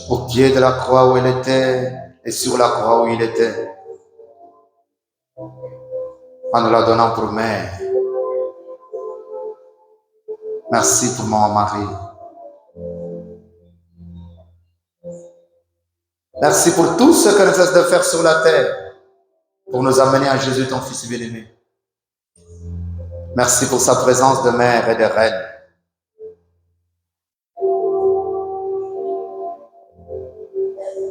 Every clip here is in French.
au pied de la croix où elle était et sur la croix où il était, en nous la donnant pour mère. Merci pour mon mari. Merci pour tout ce qu'elle cesse de faire sur la terre pour nous amener à Jésus, ton Fils bien-aimé. Merci pour sa présence de mère et de reine.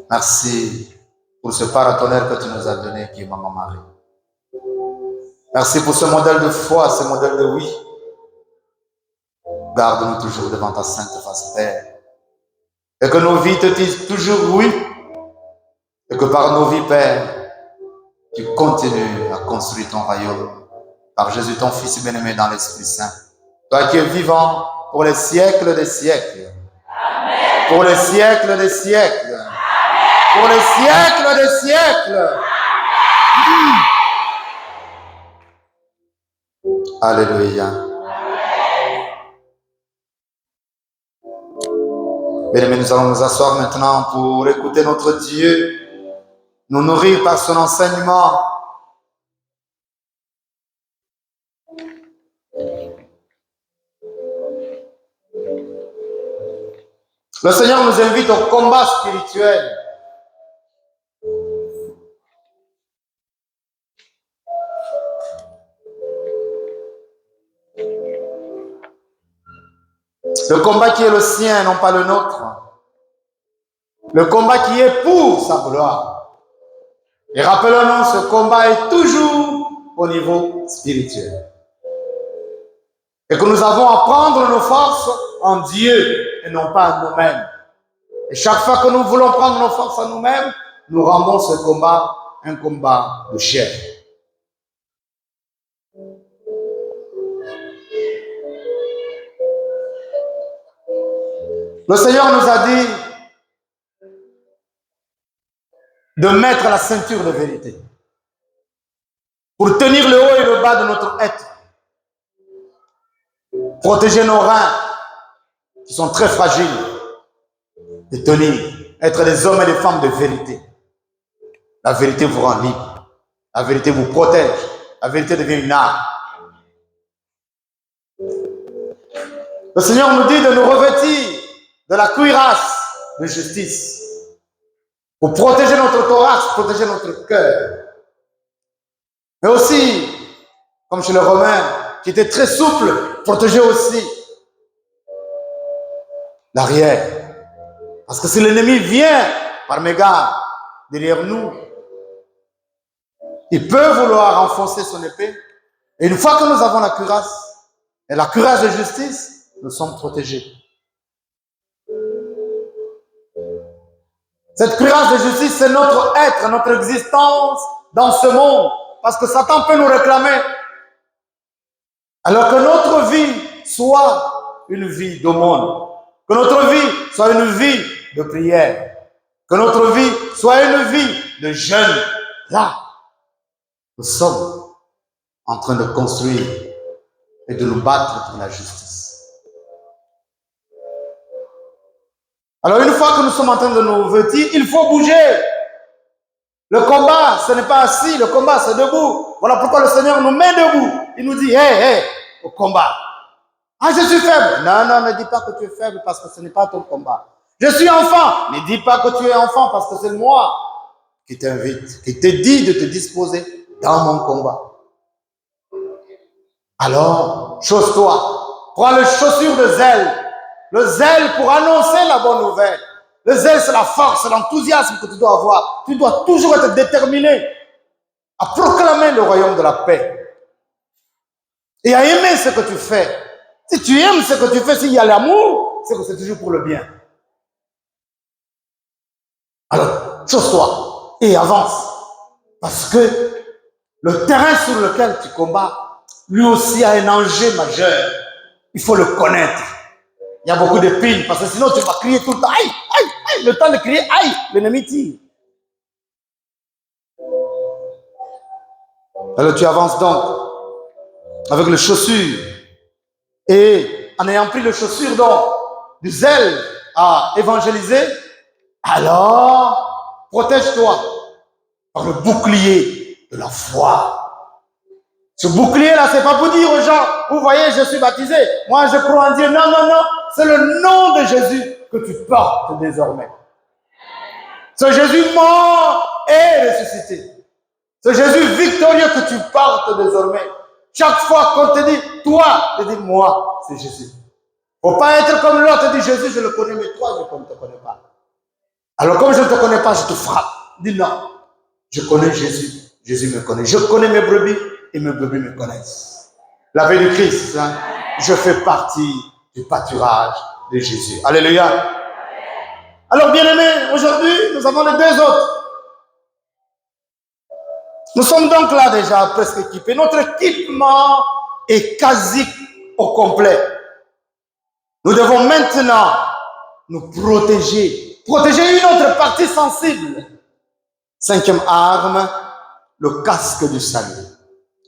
Merci pour ce paratonnerre que tu nous as donné, qui est Maman Marie. Merci pour ce modèle de foi, ce modèle de oui. Garde-nous toujours devant ta sainte face, Père. Et que nos vies te disent toujours oui. Et que par nos vies, Père, tu continues à construire ton royaume. Par Jésus, ton Fils bien-aimé dans l'Esprit Saint. Toi qui es vivant pour les siècles des siècles. Amen. Pour les siècles des siècles. Amen. Pour les siècles des siècles. Amen. Alléluia. Bien-aimés, nous allons nous asseoir maintenant pour écouter notre Dieu, nous nourrir par son enseignement. Le Seigneur nous invite au combat spirituel. Le combat qui est le sien, non pas le nôtre. Le combat qui est pour sa gloire. Et rappelons-nous, ce combat est toujours au niveau spirituel. Et que nous avons à prendre nos forces en Dieu et non pas en nous-mêmes. Et chaque fois que nous voulons prendre nos forces en nous-mêmes, nous rendons ce combat un combat de chair. Le Seigneur nous a dit de mettre la ceinture de vérité pour tenir le haut et le bas de notre être, protéger nos reins qui sont très fragiles, et tenir, être des hommes et des femmes de vérité. La vérité vous rend libre, la vérité vous protège, la vérité devient une arme. Le Seigneur nous dit de nous revêtir de la cuirasse de justice pour protéger notre thorax, protéger notre cœur. Mais aussi, comme chez le Romain, qui était très souple, protéger aussi l'arrière. Parce que si l'ennemi vient par mégarde derrière nous, il peut vouloir enfoncer son épée. Et une fois que nous avons la cuirasse, et la cuirasse de justice, nous sommes protégés. Cette cuirasse de justice, c'est notre être, notre existence dans ce monde. Parce que Satan peut nous réclamer. Alors que notre vie soit une vie d'aumône. Que notre vie soit une vie de prière. Que notre vie soit une vie de jeûne. Là, nous sommes en train de construire et de nous battre pour la justice. Alors une fois que nous sommes en train de nous vêtir, il faut bouger. Le combat, ce n'est pas assis, le combat c'est debout. Voilà pourquoi le Seigneur nous met debout. Il nous dit, hé, au combat. Ah, je suis faible. Non, non, ne dis pas que tu es faible parce que ce n'est pas ton combat. Je suis enfant. Ne dis pas que tu es enfant parce que c'est moi qui t'invite, qui te dit de te disposer dans mon combat. Alors, chausse-toi. Prends les chaussures de zèle. Le zèle pour annoncer la bonne nouvelle. Le zèle, c'est la force, c'est l'enthousiasme que tu dois avoir. Tu dois toujours être déterminé à proclamer le royaume de la paix. Et à aimer ce que tu fais. Si tu aimes ce que tu fais, s'il y a l'amour, c'est que c'est toujours pour le bien. Alors, chausse-toi et avance. Parce que le terrain sur lequel tu combats, lui aussi a un enjeu majeur. Il faut le connaître. Il y a beaucoup d'épines, parce que sinon tu vas crier tout le temps. Aïe, aïe, aïe. Le temps de crier, aïe, l'ennemi tire. Alors tu avances donc avec les chaussures. Et en ayant pris les chaussures donc du zèle à évangéliser, Alors, protège-toi par le bouclier de la foi. Ce bouclier-là, c'est pas pour dire aux gens, vous voyez, je suis baptisé, moi je crois en Dieu. Non, non, non, c'est le nom de Jésus que tu portes désormais. Ce Jésus mort et ressuscité. Ce Jésus victorieux que tu portes désormais. Chaque fois qu'on te dit, toi, tu dis, moi, c'est Jésus. Il ne faut pas être comme l'autre, dit Jésus, je le connais, mais toi, je ne te connais pas. Alors comme je ne te connais pas, je te frappe. Dis non, je connais Jésus, Jésus me connaît. Je connais mes brebis et mes brebis me connaissent. La vie de Christ, hein, je fais partie du pâturage de Jésus. Alléluia. Alors bien aimés, aujourd'hui, nous avons les deux autres. Nous sommes donc là déjà presque équipés. Notre équipement est quasi au complet. Nous devons maintenant nous protéger. Protéger une autre partie sensible. Cinquième arme, le casque du salut.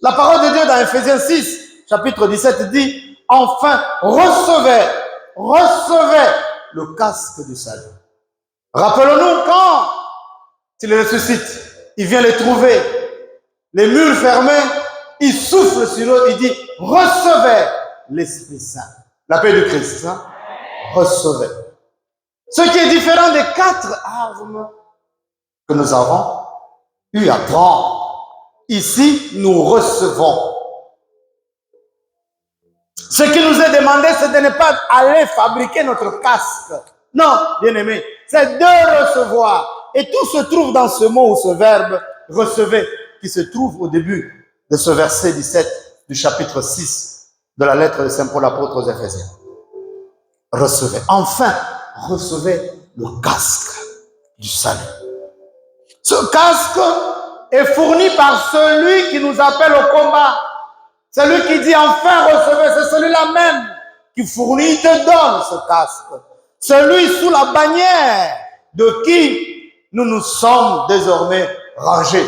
La parole de Dieu dans Ephésiens 6, chapitre 17 dit, enfin, recevez le casque du salut. Rappelons-nous quand il ressuscite, il vient les trouver, les murs fermés, il souffle sur eux, il dit, recevez l'Esprit Saint. La paix du Christ, hein? Recevez. Ce qui est différent des 4 armes que nous avons eu à prendre. Ici, nous recevons. Ce qui nous est demandé, c'est de ne pas aller fabriquer notre casque. Non, bien-aimé, c'est de recevoir. Et tout se trouve dans ce mot ou ce verbe, recevez, qui se trouve au début de ce verset 17 du chapitre 6 de la lettre de Saint Paul apôtre aux Éphésiens. Recevez. Enfin, recevez le casque du salut. Ce casque est fourni par celui qui nous appelle au combat. Celui qui dit enfin recevez, c'est celui-là même qui fournit, il te donne ce casque. Celui sous la bannière de qui nous nous sommes désormais rangés.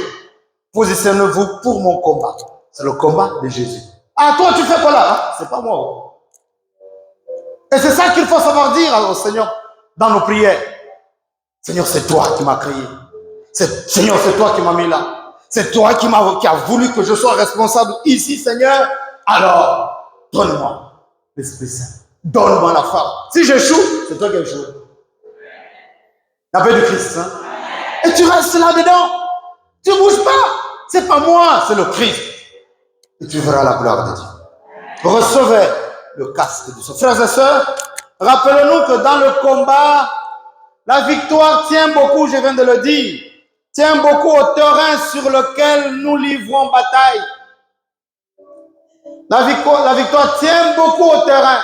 Positionnez-vous pour mon combat. C'est le combat de Jésus. Ah, toi, tu fais quoi là? Hein? C'est pas moi. Et c'est ça qu'il faut savoir dire au Seigneur dans nos prières. Seigneur, c'est toi qui m'as créé. Seigneur, c'est toi qui m'as mis là. C'est toi qui as voulu que je sois responsable ici, Seigneur. Alors, donne-moi l'Esprit Saint. Donne-moi la femme. Si j'échoue, c'est toi qui échoue. La paix du Christ. Hein? Et tu restes là-dedans. Tu ne bouges pas. C'est pas moi, c'est le Christ. Et tu verras la gloire de Dieu. Recevez le casque du Seigneur. Frères et sœurs, rappelons-nous que dans le combat, la victoire tient beaucoup, je viens de le dire, tient beaucoup au terrain sur lequel nous livrons bataille. La victoire tient beaucoup au terrain.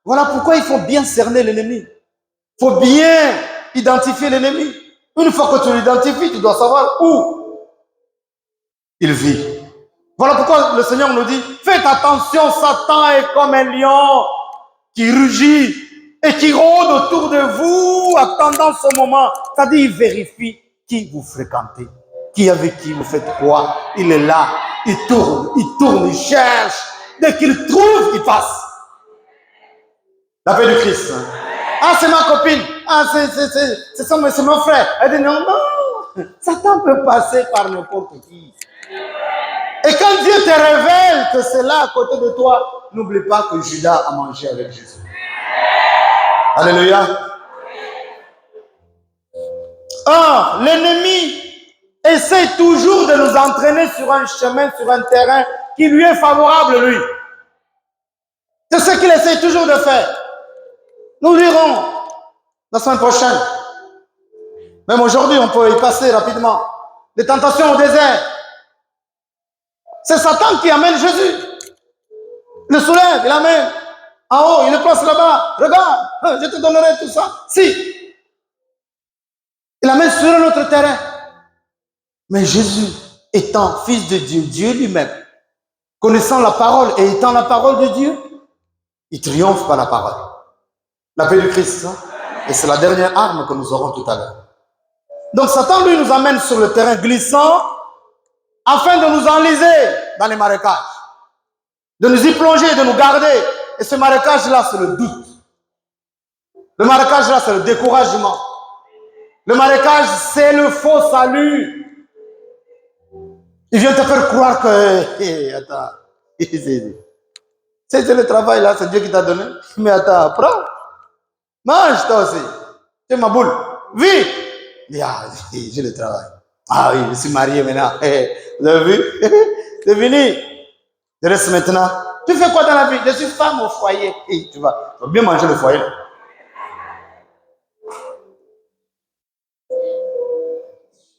Voilà pourquoi il faut bien cerner l'ennemi. Il faut bien identifier l'ennemi. Une fois que tu l'identifies, tu dois savoir où il vit. Voilà pourquoi le Seigneur nous dit, faites attention, Satan est comme un lion qui rugit et qui rôde autour de vous, attendant ce moment. C'est-à-dire, il vérifie qui vous fréquentez, qui avec qui vous faites quoi. Il est là, il tourne, il cherche. Dès qu'il trouve, il passe. La paix du Christ. Hein? Ah, c'est ma copine. Ah, c'est mon frère. Elle dit non, non. Satan peut passer par n'importe qui. Et quand Dieu te révèle que c'est là à côté de toi, n'oublie pas que Judas a mangé avec Jésus. Alléluia. Or, l'ennemi essaie toujours de nous entraîner sur un chemin, sur un terrain qui lui est favorable, lui. C'est ce qu'il essaie toujours de faire. Nous lirons la semaine prochaine. Même aujourd'hui, on peut y passer rapidement. Les tentations au désert. C'est Satan qui amène Jésus. Il le soulève, il l'amène en haut, il le place là-bas. Regarde, je te donnerai tout ça. Si. Il l'amène sur un autre terrain. Mais Jésus, étant fils de Dieu, Dieu lui-même, connaissant la parole et étant la parole de Dieu, il triomphe par la parole. La paix du Christ. Hein? Et c'est la dernière arme que nous aurons tout à l'heure. Donc Satan, lui, nous amène sur le terrain glissant afin de nous enliser dans les marécages, de nous y plonger, de nous garder. Et ce marécage-là, c'est le doute. Le marécage-là, c'est le découragement. Le marécage, c'est le faux salut. Il vient te faire croire que... attends. C'est le travail là, c'est Dieu qui t'a donné. Mais attends, prends. Mange toi aussi. C'est ma boule. Vis. J'ai le travail. Ah oui, je suis marié maintenant. Vous avez vu? C'est fini. Je reste maintenant. Tu fais quoi dans la vie? Je suis femme au foyer. Tu vas bien manger le foyer.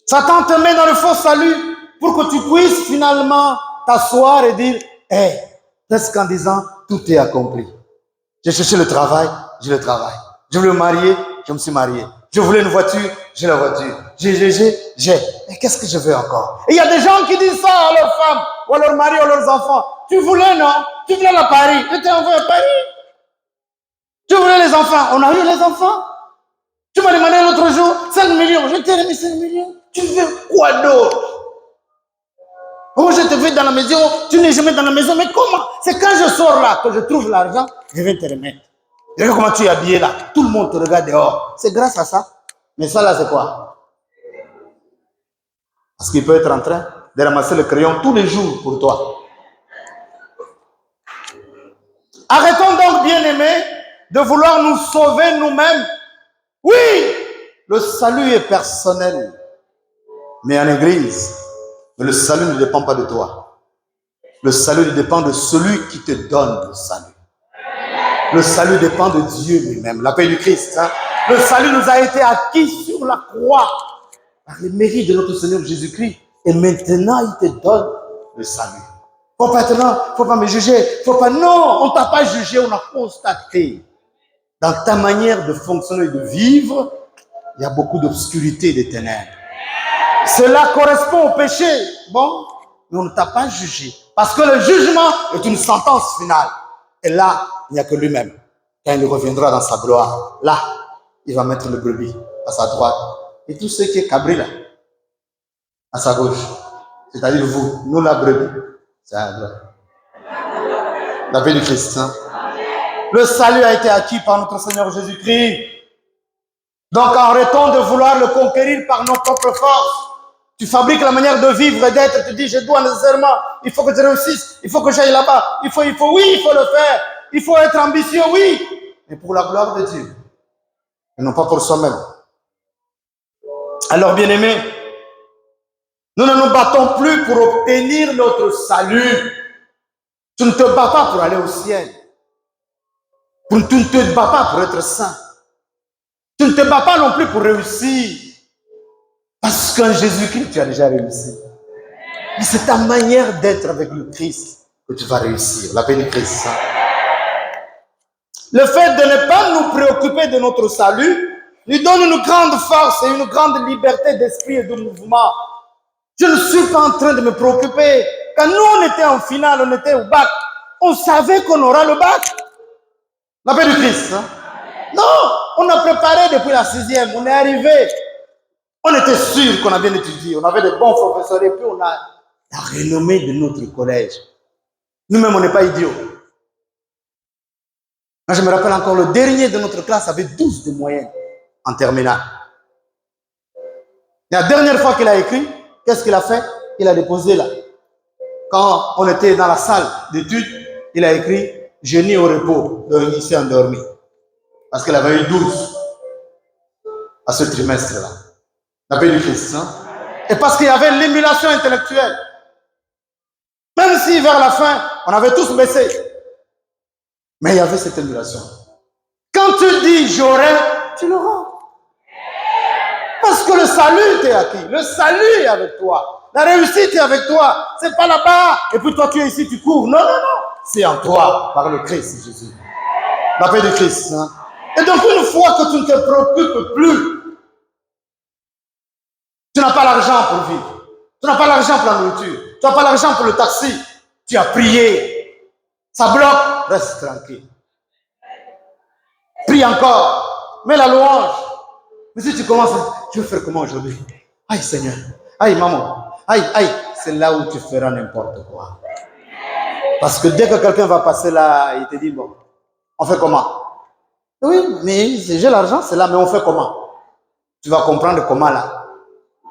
Satan te met dans le faux salut pour que tu puisses finalement t'asseoir et dire, presque en disant, tout est accompli. J'ai cherché le travail, j'ai le travail. Je voulais me marier, je me suis marié. Je voulais une voiture, j'ai la voiture. J'ai. Mais qu'est-ce que je veux encore? Et il y a des gens qui disent ça à leurs femmes, ou à leurs maris, ou à leurs enfants. Tu voulais, non? Tu voulais la Paris. Je t'ai envoyé à Paris. Tu voulais les enfants. On a eu les enfants. Tu m'as demandé l'autre jour 5 millions. Je t'ai remis 5 millions. Tu veux quoi d'autre? Moi, je te veux dans la maison. Tu n'es jamais dans la maison. Mais comment? C'est quand je sors là que je trouve l'argent, je vais te remettre. Regarde comment tu es habillé là. Tout le monde te regarde dehors. C'est grâce à ça. Mais ça là, c'est quoi? Parce qu'il peut être en train de ramasser le crayon tous les jours pour toi. Arrêtons donc, bien-aimés, de vouloir nous sauver nous-mêmes. Oui, le salut est personnel. Mais en église, le salut ne dépend pas de toi. Le salut dépend de celui qui te donne le salut. Le salut dépend de Dieu lui-même, la paix du Christ. Hein? Le salut nous a été acquis sur la croix par les mérites de notre Seigneur Jésus-Christ. Et maintenant, il te donne le salut. Faut pas me juger. Faut pas, non, on t'a pas jugé, on a constaté. Dans ta manière de fonctionner et de vivre, il y a beaucoup d'obscurité et de ténèbres. Cela correspond au péché. Bon, mais on ne t'a pas jugé. Parce que le jugement est une sentence finale. Et là, il n'y a que lui-même. Quand il reviendra dans sa gloire, là, il va mettre le brebis à sa droite. Et tout ce qui est cabri là, à sa gauche. C'est-à-dire vous, nous la brebis, c'est à droite. La paix du Christ. Hein? Le salut a été acquis par notre Seigneur Jésus-Christ. Donc arrêtons de vouloir le conquérir par nos propres forces. Tu fabriques la manière de vivre et d'être. Tu dis, je dois nécessairement, il faut que je réussisse, il faut que j'aille là-bas, oui, il faut le faire. Il faut être ambitieux, oui, mais pour la gloire de Dieu. Et non pas pour soi-même. Alors, bien-aimés, nous ne nous battons plus pour obtenir notre salut. Tu ne te bats pas pour aller au ciel. Tu ne te bats pas pour être saint. Tu ne te bats pas non plus pour réussir. Parce qu'en Jésus-Christ, tu as déjà réussi. Mais c'est ta manière d'être avec le Christ que tu vas réussir. La paix du Christ. Hein? Le fait de ne pas nous préoccuper de notre salut nous donne une grande force et une grande liberté d'esprit et de mouvement. Je ne suis pas en train de me préoccuper. Quand nous, on était en finale, on était au bac, on savait qu'on aura le bac. La paix du Christ. Hein? Non, on a préparé depuis la 6e, on est arrivé. On était sûr qu'on a bien étudié, on avait de bons professeurs et puis on a la renommée de notre collège. Nous-mêmes, on n'est pas idiots. Moi, je me rappelle encore, le dernier de notre classe avait 12 de moyenne en terminale. La dernière fois qu'il a écrit, qu'est-ce qu'il a fait? Il a déposé là. Quand on était dans la salle d'études, il a écrit « Génie au repos », donc il s'est endormi. Parce qu'il avait eu 12 à ce trimestre-là. La paix du Christ. Hein? Et parce qu'il y avait l'émulation intellectuelle. Même si vers la fin, on avait tous baissé. Mais il y avait cette émulation. Quand tu dis j'aurai, tu l'auras. Parce que le salut t'est acquis. Le salut est avec toi. La réussite est avec toi. C'est pas là-bas. Et puis toi, tu es ici, tu cours. Non, non, non. C'est en toi, par le Christ Jésus. La paix du Christ. Hein? Et donc, une fois que tu ne te préoccupes plus, tu n'as pas l'argent pour vivre. Tu n'as pas l'argent pour la nourriture. Tu n'as pas l'argent pour le taxi. Tu as prié. Ça bloque. Reste tranquille. Prie encore. Mets la louange. Mais si tu commences, je vais faire comment aujourd'hui? Aïe Seigneur. Aïe maman. Aïe, aïe. C'est là où tu feras n'importe quoi. Parce que dès que quelqu'un va passer là, il te dit, bon, on fait comment? Oui, mais j'ai l'argent, c'est là, mais on fait comment? Tu vas comprendre comment là.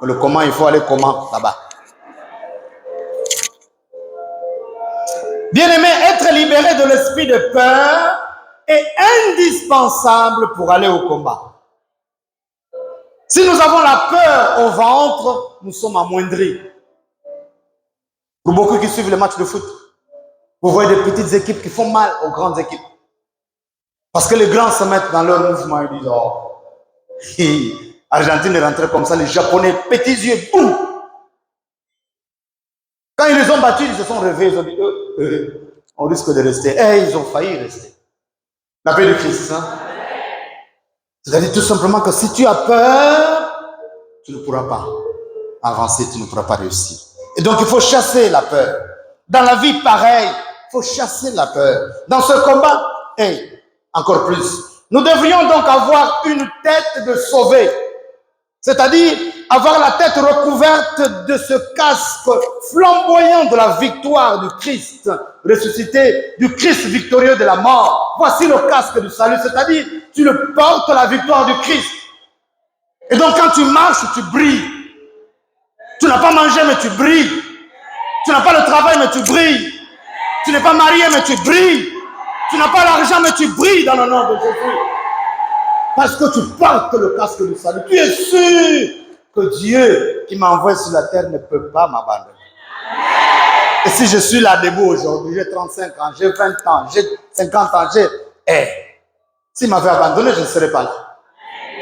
Le comment, il faut aller comment là-bas. Bien-aimé, être libéré de l'esprit de peur est indispensable pour aller au combat. Si nous avons la peur au ventre, nous sommes amoindris. Pour beaucoup qui suivent les matchs de foot, vous voyez des petites équipes qui font mal aux grandes équipes. Parce que les grands se mettent dans leur mouvement et disent, oh, Argentine est rentrée comme ça, les Japonais, petits yeux, boum. Quand ils les ont battus, ils se sont réveillés, ils ont dit, on risque de rester. Et ils ont failli rester. La paix de Christ, hein? C'est-à-dire tout simplement que si tu as peur, tu ne pourras pas avancer, tu ne pourras pas réussir. Et donc il faut chasser la peur. Dans la vie, pareil, il faut chasser la peur. Dans ce combat, encore plus. Nous devrions donc avoir une tête de sauvé. C'est-à-dire avoir la tête recouverte de ce casque flamboyant de la victoire du Christ ressuscité, du Christ victorieux de la mort. Voici le casque du salut, c'est-à-dire tu le portes la victoire du Christ. Et donc quand tu marches, tu brilles. Tu n'as pas mangé, mais tu brilles. Tu n'as pas le travail, mais tu brilles. Tu n'es pas marié, mais tu brilles. Tu n'as pas l'argent, mais tu brilles dans le nom de Jésus. Parce que tu portes le casque du salut. Tu es sûr que Dieu qui m'a envoyé sur la terre ne peut pas m'abandonner. Et si je suis là debout aujourd'hui, j'ai 35 ans, j'ai 20 ans, j'ai 50 ans, s'il m'avait abandonné, je ne serais pas là.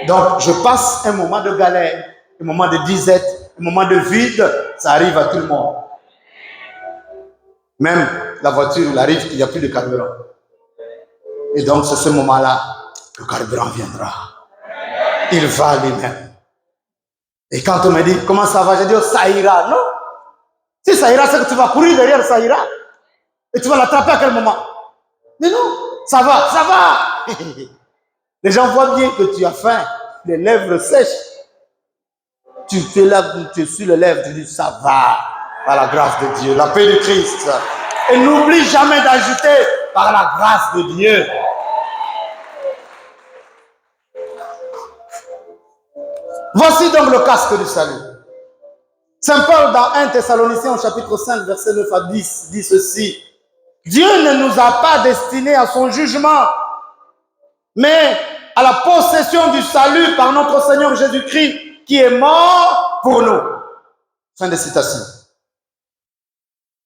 Donc, je passe un moment de galère, un moment de disette, un moment de vide, ça arrive à tout le monde. Même la voiture, il arrive qu'il n'y a plus de carburant. Et donc, c'est ce moment-là, le carburant viendra. Il va lui-même. Et quand on me dit, comment ça va, je dis, oh, ça ira. Non. Si ça ira, c'est que tu vas courir derrière, ça ira. Et tu vas l'attraper à quel moment? Mais non, ça va, ça va. Les gens voient bien que tu as faim, les lèvres sèches. Tu es là, tu es sur les lèvres, tu dis, ça va, par la grâce de Dieu, la paix de Christ. Et n'oublie jamais d'ajouter, par la grâce de Dieu. Voici donc le casque du salut. Saint Paul dans 1 Thessaloniciens au chapitre 5, verset 9 à 10, dit ceci. Dieu ne nous a pas destinés à son jugement, mais à la possession du salut par notre Seigneur Jésus-Christ, qui est mort pour nous. Fin de citation.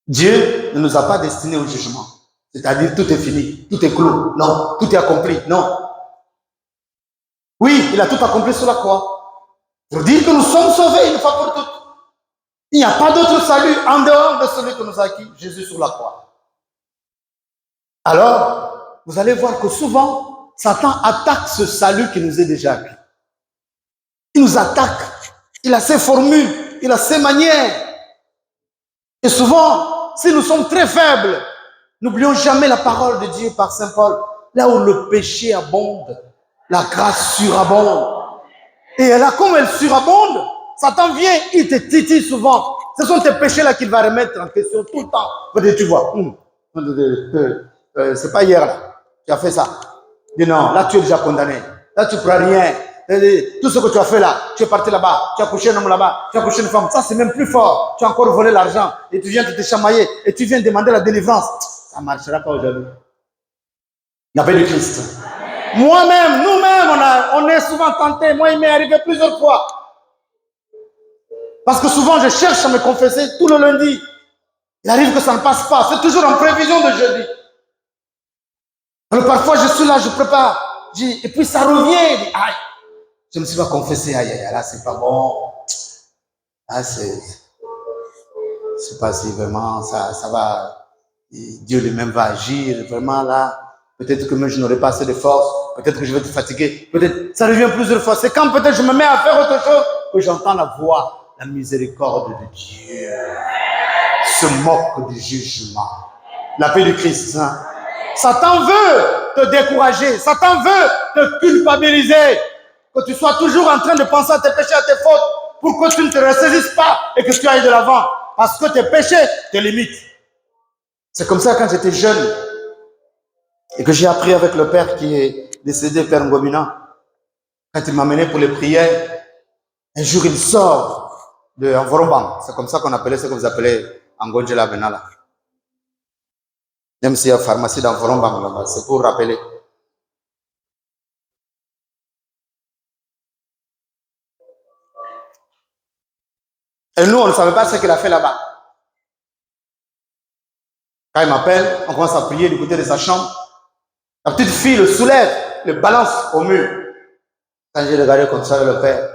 Dieu ne nous a pas destinés au jugement. C'est-à-dire tout est fini, tout est clos. Non, tout est accompli. Non. Oui, il a tout accompli sur la croix. Pour dire que nous sommes sauvés une fois pour toutes. Il n'y a pas d'autre salut en dehors de celui que nous a acquis, Jésus sur la croix. Alors, vous allez voir que souvent, Satan attaque ce salut qui nous est déjà acquis. Il nous attaque. Il a ses formules, il a ses manières. Et souvent, si nous sommes très faibles, n'oublions jamais la parole de Dieu par Saint Paul. Là où le péché abonde, la grâce surabonde. Et là, comme elle surabonde, Satan vient, il te titille souvent. Ce sont tes péchés-là qu'il va remettre en question tout le temps. Tu vois, c'est pas hier là, tu as fait ça. Dis non, là tu es déjà condamné. Là tu ne prends rien. Tout ce que tu as fait là, tu es parti là-bas, tu as couché un homme là-bas, tu as couché une femme. Ça c'est même plus fort. Tu as encore volé l'argent et tu viens de te chamailler et tu viens demander la délivrance. Ça ne marchera pas aujourd'hui. La paix de Christ. Moi-même, nous-mêmes, on est souvent tentés. Moi, il m'est arrivé plusieurs fois. Parce que souvent, je cherche à me confesser tout le lundi. Il arrive que ça ne passe pas. C'est toujours en prévision de jeudi. Alors parfois, je suis là, je prépare. Et puis ça revient. Aïe, je me suis pas confessé. Aïe, aïe, là, c'est pas bon. Là, c'est pas si vraiment ça va. Dieu lui-même va agir. Vraiment, là. Peut-être que même je n'aurai pas assez de force. Peut-être que je vais être fatigué. Peut-être ça revient plusieurs fois. C'est quand peut-être je me mets à faire autre chose que j'entends la voix, la miséricorde de Dieu se moque du jugement. La paix du Christ. Hein? Satan veut te décourager. Satan veut te culpabiliser. Que tu sois toujours en train de penser à tes péchés, à tes fautes, pour que tu ne te ressaisisses pas et que tu ailles de l'avant. Parce que tes péchés te limitent. C'est comme ça quand j'étais jeune. Et que j'ai appris avec le père qui est décédé, Père Ngomina, quand il m'a mené pour les prières, Un jour, il sort de Envoromban. C'est comme ça qu'on appelait ce que vous appelez Angonjela Benala. Même s'il y a pharmacie d'Envoromban là-bas, c'est pour rappeler. Et nous, on ne savait pas ce qu'il a fait là-bas. Quand il m'appelle, on commence à prier du côté de sa chambre. La petite fille le soulève, le balance au mur. Quand j'ai regardé comme ça le père,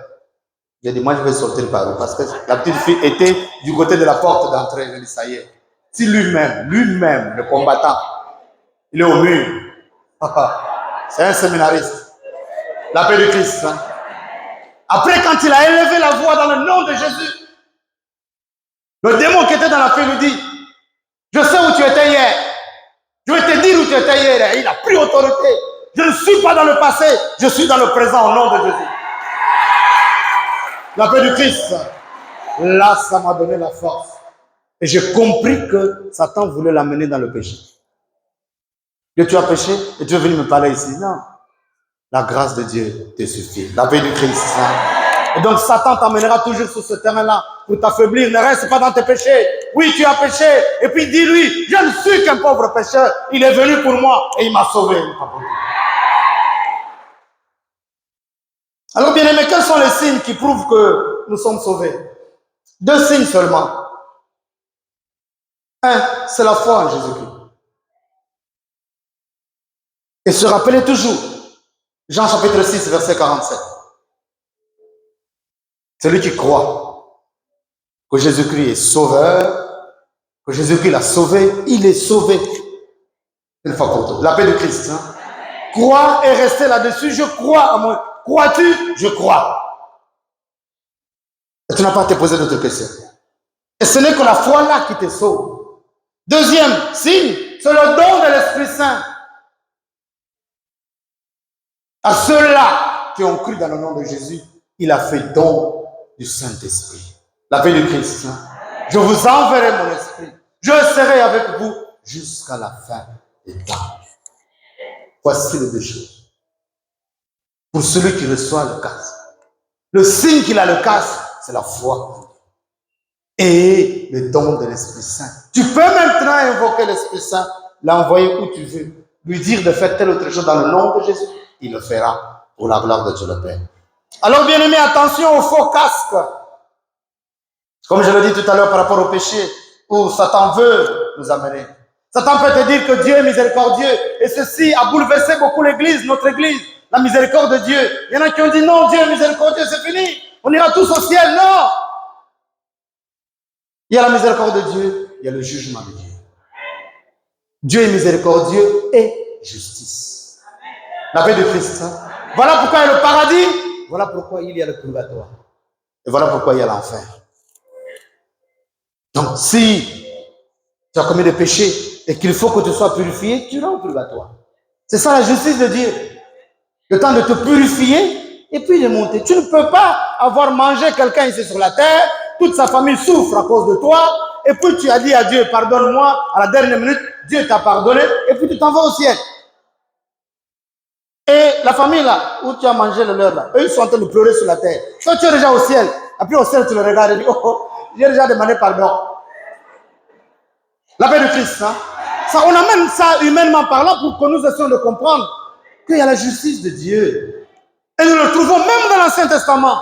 j'ai dit, moi je vais sortir par où? Parce que la petite fille était du côté de la porte d'entrée. Je dis, ça y est. Si lui-même, le combattant, il est au mur. C'est un séminariste. La paix de Christ. Hein? Après, quand il a élevé la voix dans le nom de Jésus, le démon qui était dans la fille lui dit, je sais où tu étais hier. Je vais te dire où tu étais hier. Et il a pris autorité. Je ne suis pas dans le passé, je suis dans le présent au nom de Jésus. La paix du Christ. Là, ça m'a donné la force. Et j'ai compris que Satan voulait l'amener dans le péché. Que tu as péché et tu es venu me parler ici. Non. La grâce de Dieu te suffit. La paix du Christ. Et donc Satan t'amènera toujours sur ce terrain-là pour t'affaiblir. Ne reste pas dans tes péchés. Oui, tu as péché. Et puis dis-lui, je ne suis qu'un pauvre pécheur. Il est venu pour moi et il m'a sauvé. Alors bien aimé, quels sont les signes qui prouvent que nous sommes sauvés? 2 signes seulement. Un, c'est la foi en Jésus-Christ. Et se rappeler toujours, Jean chapitre 6, verset 47. Celui qui croit que Jésus-Christ est sauveur, que Jésus-Christ l'a sauvé, il est sauvé. Une fois pour toutes. La paix de Christ. Hein? Croire et rester là-dessus, je crois à moi. Crois-tu? Je crois. Et tu n'as pas à te poser d'autres questions. Et ce n'est que la foi là qui te sauve. Deuxième signe, c'est le don de l'Esprit Saint. À ceux-là qui ont cru dans le nom de Jésus, il a fait don du Saint-Esprit. La paix de Christ. Hein? Je vous enverrai mon esprit. Je serai avec vous jusqu'à la fin des temps. Voici les 2 choses. Pour celui qui reçoit le casque. Le signe qu'il a le casque, c'est la foi. Et le don de l'Esprit Saint. Tu peux maintenant invoquer l'Esprit Saint, l'envoyer où tu veux, lui dire de faire telle autre chose dans le nom de Jésus. Il le fera pour la gloire de Dieu le Père. Alors bien aimé, attention au faux casque. Comme je l'ai dit tout à l'heure par rapport au péché, où Satan veut nous amener. Satan peut te dire que Dieu est miséricordieux. Et ceci a bouleversé beaucoup l'église, notre église. La miséricorde de Dieu. Il y en a qui ont dit non, Dieu est miséricordieux, c'est fini. On ira tous au ciel. Non. Il y a la miséricorde de Dieu, il y a le jugement de Dieu. Dieu est miséricordieux et justice. La paix de Christ. Hein? Voilà pourquoi il y a le paradis. Voilà pourquoi il y a le purgatoire. Et voilà pourquoi il y a l'enfer. Donc, si tu as commis des péchés et qu'il faut que tu sois purifié, tu iras au purgatoire. C'est ça la justice de Dieu. Le temps de te purifier et puis de monter. Tu ne peux pas avoir mangé quelqu'un ici sur la terre, toute sa famille souffre à cause de toi, et puis tu as dit à Dieu, pardonne-moi, à la dernière minute, Dieu t'a pardonné, et puis tu t'en vas au ciel. Et la famille là, où tu as mangé le leur là, eux ils sont en train de pleurer sur la terre. Toi tu es déjà au ciel, après au ciel tu le regardes et dis, oh, j'ai déjà demandé pardon. La paix de Christ, hein? Ça, on amène ça humainement parlant pour que nous essayons de comprendre qu'il y a la justice de Dieu. Et nous le trouvons même dans l'Ancien Testament.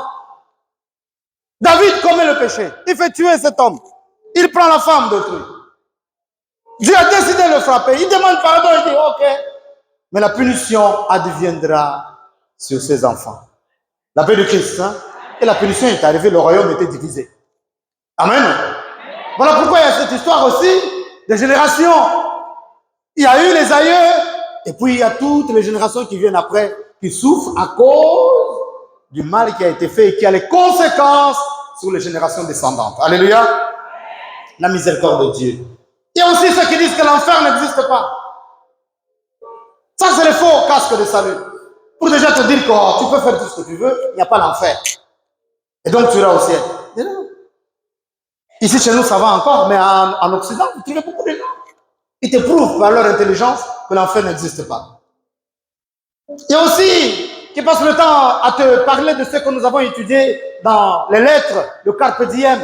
David commet le péché. Il fait tuer cet homme. Il prend la femme d'autrui. Dieu a décidé de le frapper. Il demande pardon. Il dit ok. Mais la punition adviendra sur ses enfants. La paix de Christ. Hein? Et la punition est arrivée. Le royaume était divisé. Amen. Voilà pourquoi il y a cette histoire aussi de générations. Il y a eu les aïeux. Et puis il y a toutes les générations qui viennent après qui souffrent à cause du mal qui a été fait et qui a les conséquences sur les générations descendantes. Alléluia. La miséricorde de Dieu. Il y a aussi ceux qui disent que l'enfer n'existe pas. Ça, c'est le faux casque de salut. Pour déjà te dire que oh, tu peux faire tout ce que tu veux, il n'y a pas l'enfer. Et donc tu iras au ciel. Ici, chez nous, ça va encore, mais en Occident, vous trouvez beaucoup de gens. Ils te prouvent par leur intelligence que l'enfer n'existe pas. Il y a aussi qui passe le temps à te parler de ce que nous avons étudié dans les lettres de Carpe Diem,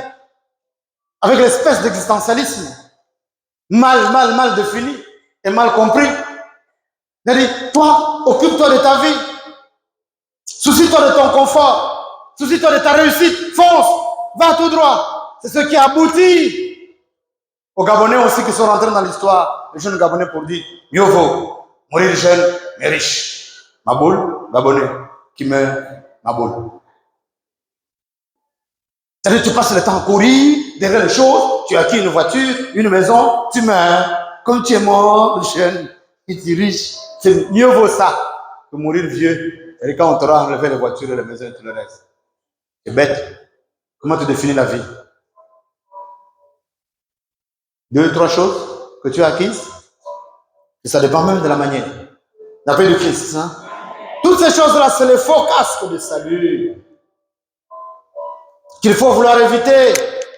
avec l'espèce d'existentialisme, mal défini et mal compris. Il dit, toi, occupe-toi de ta vie, soucie-toi de ton confort, soucie-toi de ta réussite, fonce, va tout droit. C'est ce qui aboutit aux Gabonais aussi qui sont rentrés dans l'histoire, les jeunes Gabonais pour dire, mieux vaut mourir jeune mais riche. Maboul, Gabonais, qui meurt, Maboul. C'est-à-dire que tu passes le temps à courir derrière les choses, tu as acquis une voiture, une maison, tu meurs. Comme tu es mort, jeune, et tu es riche, c'est mieux vaut ça que mourir vieux. Et quand on t'aura enlevé les voitures et les maisons et tout le reste. C'est bête. Comment tu définis la vie? 2, 3 choses que tu as acquises. Et ça dépend même de la manière. La paix de Christ. Hein? Toutes ces choses-là, c'est le faux casque de salut. Qu'il faut vouloir éviter.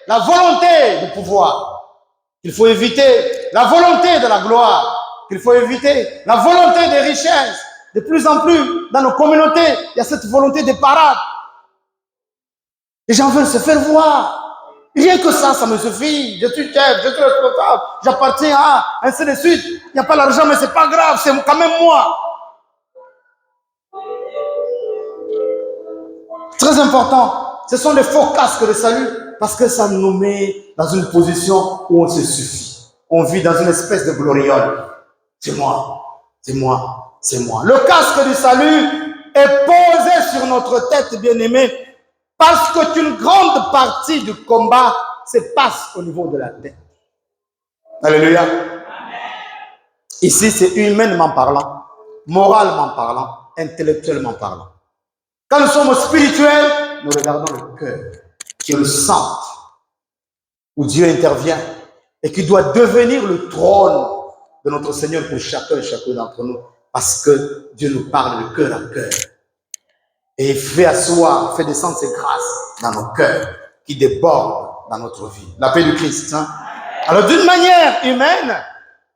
La volonté du pouvoir. Qu'il faut éviter. La volonté de la gloire. Qu'il faut éviter. La volonté des richesses. De plus en plus, dans nos communautés, il y a cette volonté de parade. Les gens veulent se faire voir. Rien que ça me suffit. Je suis chef, je suis responsable, j'appartiens à, ainsi de suite. Il n'y a pas l'argent, mais c'est pas grave, c'est quand même moi. Très important. Ce sont des faux casques de salut parce que ça nous met dans une position où on se suffit. On vit dans une espèce de gloriole. C'est moi, c'est moi, c'est moi. Le casque du salut est posé sur notre tête, bien-aimé. Parce qu'une grande partie du combat se passe au niveau de la tête. Alléluia. Ici, c'est humainement parlant, moralement parlant, intellectuellement parlant. Quand nous sommes spirituels, nous regardons le cœur, qui est le centre, où Dieu intervient et qui doit devenir le trône de notre Seigneur pour chacun et chacune d'entre nous. Parce que Dieu nous parle de cœur à cœur. Et fait asseoir, fait descendre ses grâces dans nos cœurs qui débordent dans notre vie. La paix du Christ. Hein? Alors d'une manière humaine,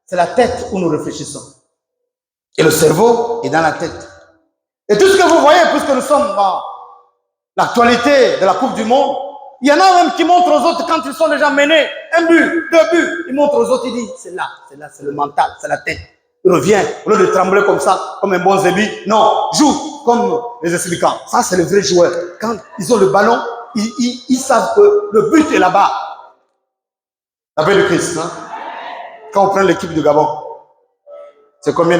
c'est la tête où nous réfléchissons. Et le cerveau est dans la tête. Et tout ce que vous voyez, puisque nous sommes dans l'actualité de la Coupe du Monde, il y en a même qui montrent aux autres quand ils sont déjà menés, 1 but, 2 buts, ils montrent aux autres, ils disent, c'est là, c'est le mental, c'est la tête. Il revient, au lieu de trembler comme ça, comme un bon zébi, non, joue comme les expliquants. Ça, c'est le vrai joueur. Quand ils ont le ballon, ils savent que le but est là-bas. La paix de Christ. Hein? Quand on prend l'équipe du Gabon, c'est combien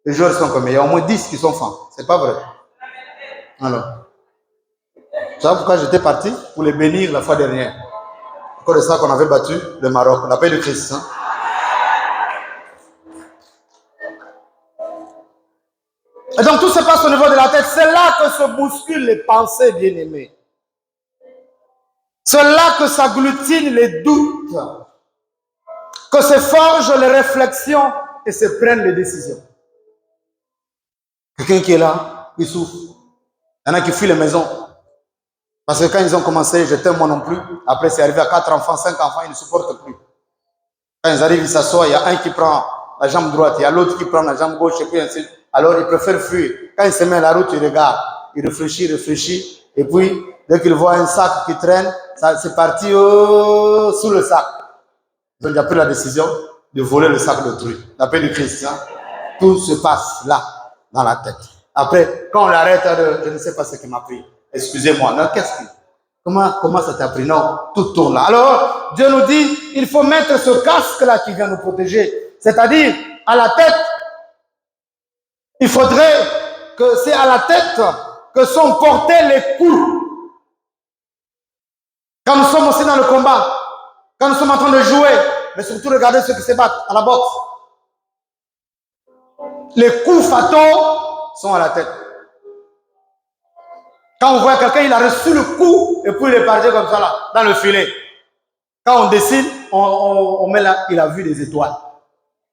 les joueurs sont combien? Il y a au moins 10 qui sont fans. C'est pas vrai. Alors, tu vois pourquoi j'étais parti? Pour les bénir la fois dernière. Encore de ça qu'on avait battu le Maroc. La paix de Christ. Hein? Et donc tout se passe au niveau de la tête. C'est là que se bousculent les pensées, bien-aimées. C'est là que s'agglutinent les doutes. Que se forgent les réflexions et se prennent les décisions. Quelqu'un qui est là, il souffre. Il y en a qui fuient les maisons. Parce que quand ils ont commencé, j'étais moi non plus. Après, c'est arrivé à 4 enfants, 5 enfants, ils ne supportent plus. Quand ils arrivent, ils s'assoient, il y a un qui prend la jambe droite, il y a l'autre qui prend la jambe gauche, et puis ainsi. Alors, il préfère fuir. Quand il se met à la route, il regarde. Il réfléchit. Et puis, dès qu'il voit un sac qui traîne, c'est parti sous le sac. Donc, il a pris la décision de voler le sac d'autrui. La paix du Christ. Hein? Tout se passe là, dans la tête. Après, quand on l'arrête, je ne sais pas ce qui m'a pris. Excusez-moi. Non, qu'est-ce que... Comment ça t'a pris? Non, tout tourne là. Alors, Dieu nous dit, il faut mettre ce casque-là qui vient nous protéger. C'est-à-dire, à la tête, il faudrait que c'est à la tête que sont portés les coups. Quand nous sommes aussi dans le combat, quand nous sommes en train de jouer, mais surtout regardez ceux qui se battent à la boxe. Les coups fataux sont à la tête. Quand on voit quelqu'un, il a reçu le coup et puis il est parti comme ça là, dans le filet. Quand on décide, on met là, il a vu des étoiles.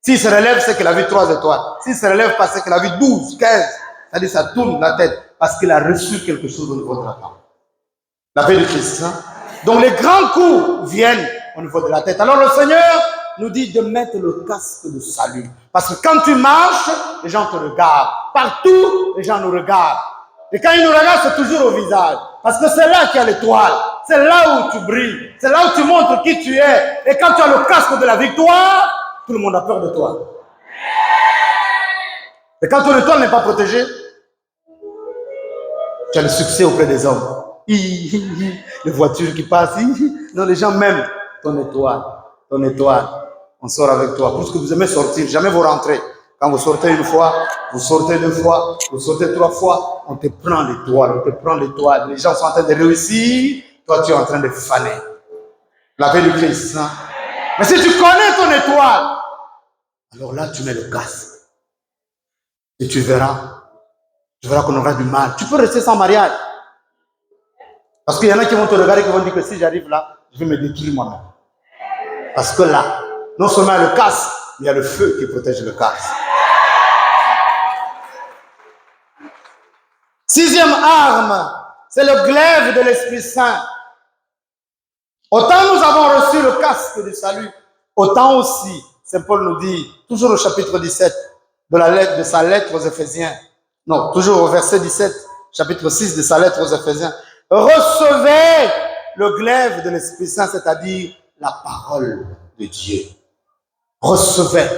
S'il se relève, c'est qu'il a vu 3 étoiles. S'il se relève pas, c'est qu'il a vu 12, 15. C'est-à-dire ça tourne la tête parce qu'il a reçu quelque chose au niveau de la tête. La paix de Christ. Hein? Donc les grands coups viennent au niveau de la tête. Alors le Seigneur nous dit de mettre le casque de salut. Parce que quand tu marches, les gens te regardent. Partout, les gens nous regardent. Et quand ils nous regardent, c'est toujours au visage. Parce que c'est là qu'il y a l'étoile. C'est là où tu brilles. C'est là où tu montres qui tu es. Et quand tu as le casque de la victoire, tout le monde a peur de toi. Et quand ton étoile n'est pas protégée, tu as le succès auprès des hommes. Les voitures qui passent. Non, les gens m'aiment. Ton étoile. Ton étoile. On sort avec toi. Pour ce que vous aimez sortir, jamais vous rentrez. Quand vous sortez une fois, vous sortez deux fois, vous sortez trois fois, on te prend l'étoile, on te prend l'étoile. Les gens sont en train de réussir, toi tu es en train de faner. La paix du Christ. Hein? Mais si tu connais ton étoile, alors là tu mets le casque. Et tu verras qu'on aura du mal. Tu peux rester sans mariage. Parce qu'il y en a qui vont te regarder et qui vont dire que si j'arrive là, je vais me détruire moi-même. Parce que là, non seulement il y a le casque, mais il y a le feu qui protège le casque. Sixième arme, c'est le glaive de l'Esprit Saint. Autant nous avons reçu le casque du salut, autant aussi, Saint Paul nous dit, toujours au chapitre 17 de sa lettre aux Éphésiens, non, toujours au verset 17, chapitre 6 de sa lettre aux Éphésiens, recevez le glaive de l'Esprit Saint, c'est-à-dire la parole de Dieu. Recevez.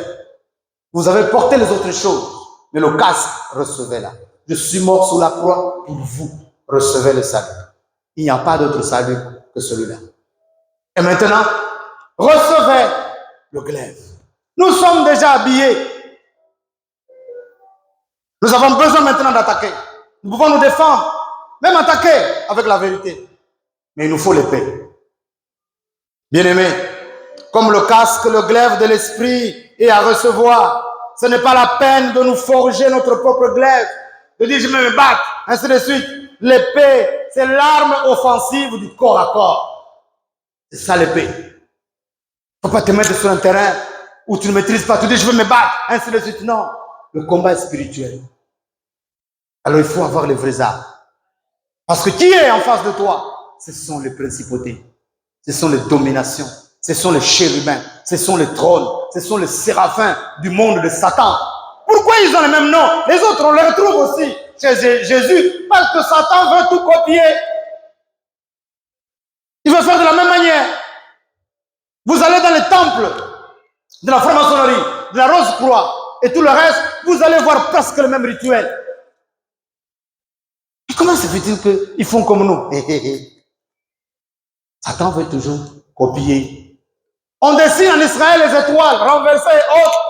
Vous avez porté les autres choses, mais le casque, recevez-la. Je suis mort sous la croix pour vous. Recevez le salut. Il n'y a pas d'autre salut que celui-là. Et maintenant, recevez le glaive. Nous sommes déjà habillés. Nous avons besoin maintenant d'attaquer. Nous pouvons nous défendre, même attaquer avec la vérité. Mais il nous faut l'épée. Bien-aimés, comme le casque, le glaive de l'esprit est à recevoir, ce n'est pas la peine de nous forger notre propre glaive, de dire je vais me battre, ainsi de suite. L'épée, c'est l'arme offensive du corps à corps. C'est ça l'épée. Il ne faut pas te mettre sur un terrain où tu ne maîtrises pas. Tu dis je vais me battre, ainsi de suite. Non, le combat est spirituel. Alors il faut avoir les vraies armes. Parce que qui est en face de toi? Ce sont les principautés, ce sont les dominations, ce sont les chérubins, ce sont les trônes, ce sont les séraphins du monde de Satan. Pourquoi ils ont le même nom? Les autres, on les retrouve aussi chez Jésus, parce que Satan veut tout copier. Il veut faire de la même manière. Vous allez dans les temples de la franc-maçonnerie, de la Rose-Croix et tout le reste, vous allez voir presque le même rituel. Et comment se fait-il qu'ils font comme nous? Satan veut toujours copier. On dessine en Israël les étoiles, renversées et autres.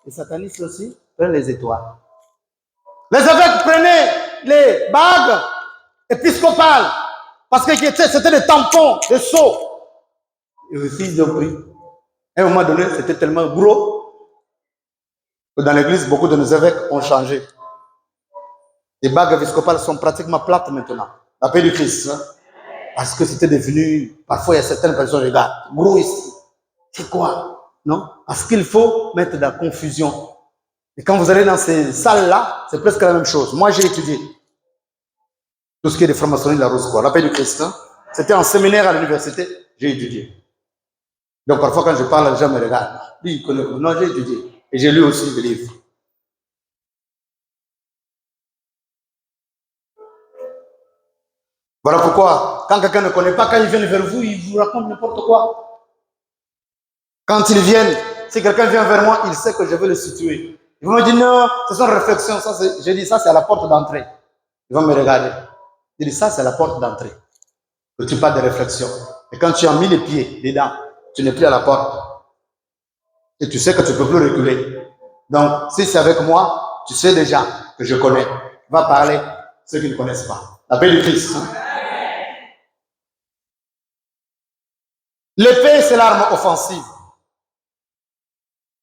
Les satanistes aussi prennent les étoiles. Les évêques prenaient les bagues épiscopales parce que c'était des tampons, des sceaux. Et aussi, ils ont pris. À un moment donné, c'était tellement gros que dans l'église, beaucoup de nos évêques ont changé. Les bagues épiscopales sont pratiquement plates maintenant. La paix du Christ. Hein? Parce que c'était devenu, parfois il y a certaines personnes qui regardent, gros ici. C'est quoi? Non? Parce qu'il faut mettre de la confusion. Et quand vous allez dans ces salles-là, c'est presque la même chose. Moi, j'ai étudié tout ce qui est des francs-maçonneries de la Rose-Croix, la paix du Christ. Hein? C'était en séminaire à l'université, j'ai étudié. Donc parfois quand je parle, les gens me regardent. Lui, il connaît. Non, j'ai étudié. Et j'ai lu aussi des livres. Voilà pourquoi, quand quelqu'un ne connaît pas, quand ils viennent vers vous, ils vous racontent n'importe quoi. Quand ils viennent, si quelqu'un vient vers moi, il sait que je vais le situer. Ils vont me dire non, c'est son réflexion. J'ai dit ça, c'est à la porte d'entrée. Ils vont me regarder. Je dis ça, c'est à la porte d'entrée. Que tu parles de réflexion. Et quand tu as mis les pieds dedans, tu n'es plus à la porte. Et tu sais que tu ne peux plus reculer. Donc, si c'est avec moi, tu sais déjà que je connais. Va parler ceux qui ne connaissent pas. La paix du Christ. Hein? L'épée, c'est l'arme offensive.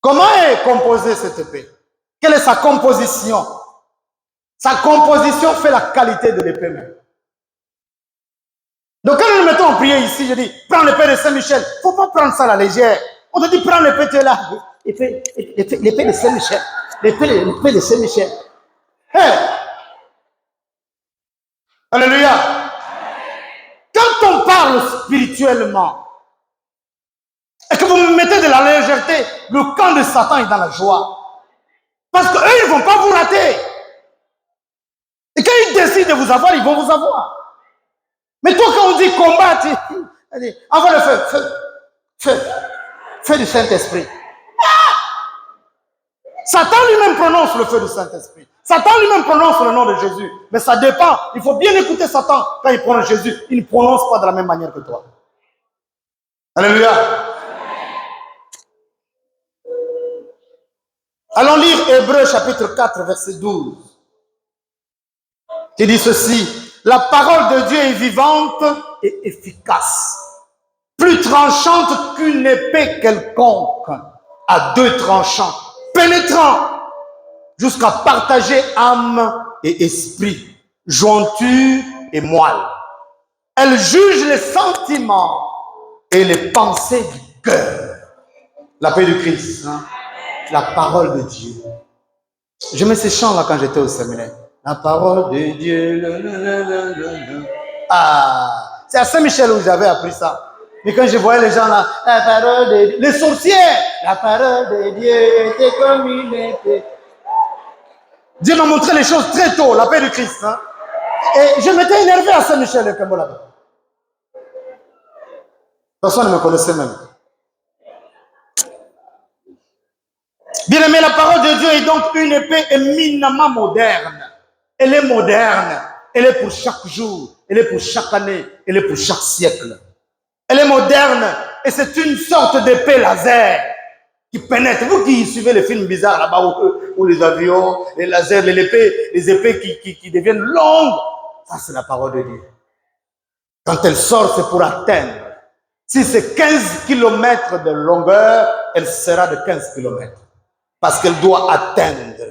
Comment est composée cette épée? Quelle est sa composition? Sa composition fait la qualité de l'épée même. Donc quand nous nous mettons en prière ici, je dis, prends l'épée de Saint-Michel. Il ne faut pas prendre ça à la légère. On te dit, prends l'épée, tu es là. L'épée de Saint-Michel. L'épée de Saint-Michel. Hey! Alléluia! Quand on parle spirituellement, et que vous me mettez de la légèreté, le camp de Satan est dans la joie. Parce qu'eux, ils ne vont pas vous rater. Et quand ils décident de vous avoir, ils vont vous avoir. Mais toi, quand on dit combat, envoie le feu du Saint-Esprit. Satan lui-même prononce le feu du Saint-Esprit. Satan lui-même prononce le nom de Jésus. Mais ça dépend. Il faut bien écouter Satan quand il prononce Jésus. Il ne prononce pas de la même manière que toi. Alléluia. Allons lire Hébreux chapitre 4, verset 12. Qui dit ceci. La parole de Dieu est vivante et efficace. Plus tranchante qu'une épée quelconque. À deux tranchants. Pénétrant. Jusqu'à partager âme et esprit. Jointure et moelle. Elle juge les sentiments et les pensées du cœur. La paix du Christ. Hein? La parole de Dieu. J'aimais ces chants-là quand j'étais au séminaire. La parole de Dieu. Ah, c'est à Saint-Michel où j'avais appris ça. Mais quand je voyais les gens là, la parole de Dieu, les sorcières, la parole de Dieu était comme une épée. Dieu m'a montré les choses très tôt, la paix du Christ. Hein? Et je m'étais énervé à Saint-Michel et Kambola. Personne ne me connaissait même. Bien aimé, la parole de Dieu est donc une épée éminemment moderne. Elle est moderne. Elle est pour chaque jour. Elle est pour chaque année. Elle est pour chaque siècle. Elle est moderne et c'est une sorte d'épée laser qui pénètre. Vous qui suivez les films bizarres là-bas où les avions, les lasers, les épées qui deviennent longues, ça c'est la parole de Dieu. Quand elle sort, c'est pour atteindre. Si c'est 15 km de longueur, elle sera de 15 km. Parce qu'elle doit atteindre.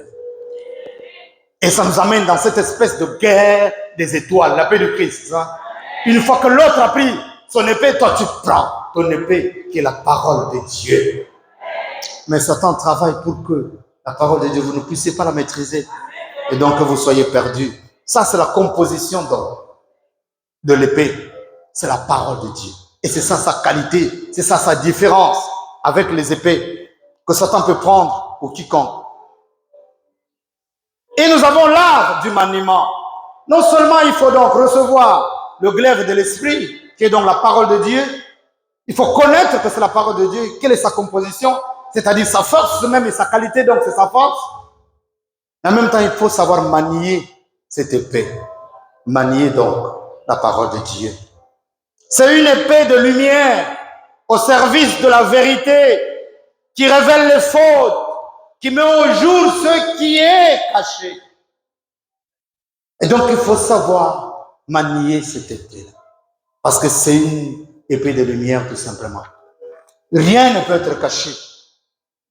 Et ça nous amène dans cette espèce de guerre des étoiles, la paix du Christ. Hein? Une fois que l'autre a pris son épée, toi tu prends ton épée qui est la parole de Dieu. Mais Satan travaille pour que la parole de Dieu, vous ne puissiez pas la maîtriser. Et donc que vous soyez perdus. Ça c'est la composition de l'épée. C'est la parole de Dieu. Et c'est ça sa qualité, c'est ça sa différence avec les épées que Satan peut prendre pour quiconque. Et nous avons l'art du maniement. Non seulement il faut donc recevoir le glaive de l'esprit, qui est donc la parole de Dieu, il faut connaître que c'est la parole de Dieu, quelle est sa composition, c'est-à-dire sa force même et sa qualité, donc c'est sa force. En même temps, il faut savoir manier cette épée. Manier donc la parole de Dieu. C'est une épée de lumière au service de la vérité qui révèle les fautes, qui met au jour ce qui est caché. Et donc, il faut savoir manier cette épée-là. Parce que c'est une épée de lumière, tout simplement. Rien ne peut être caché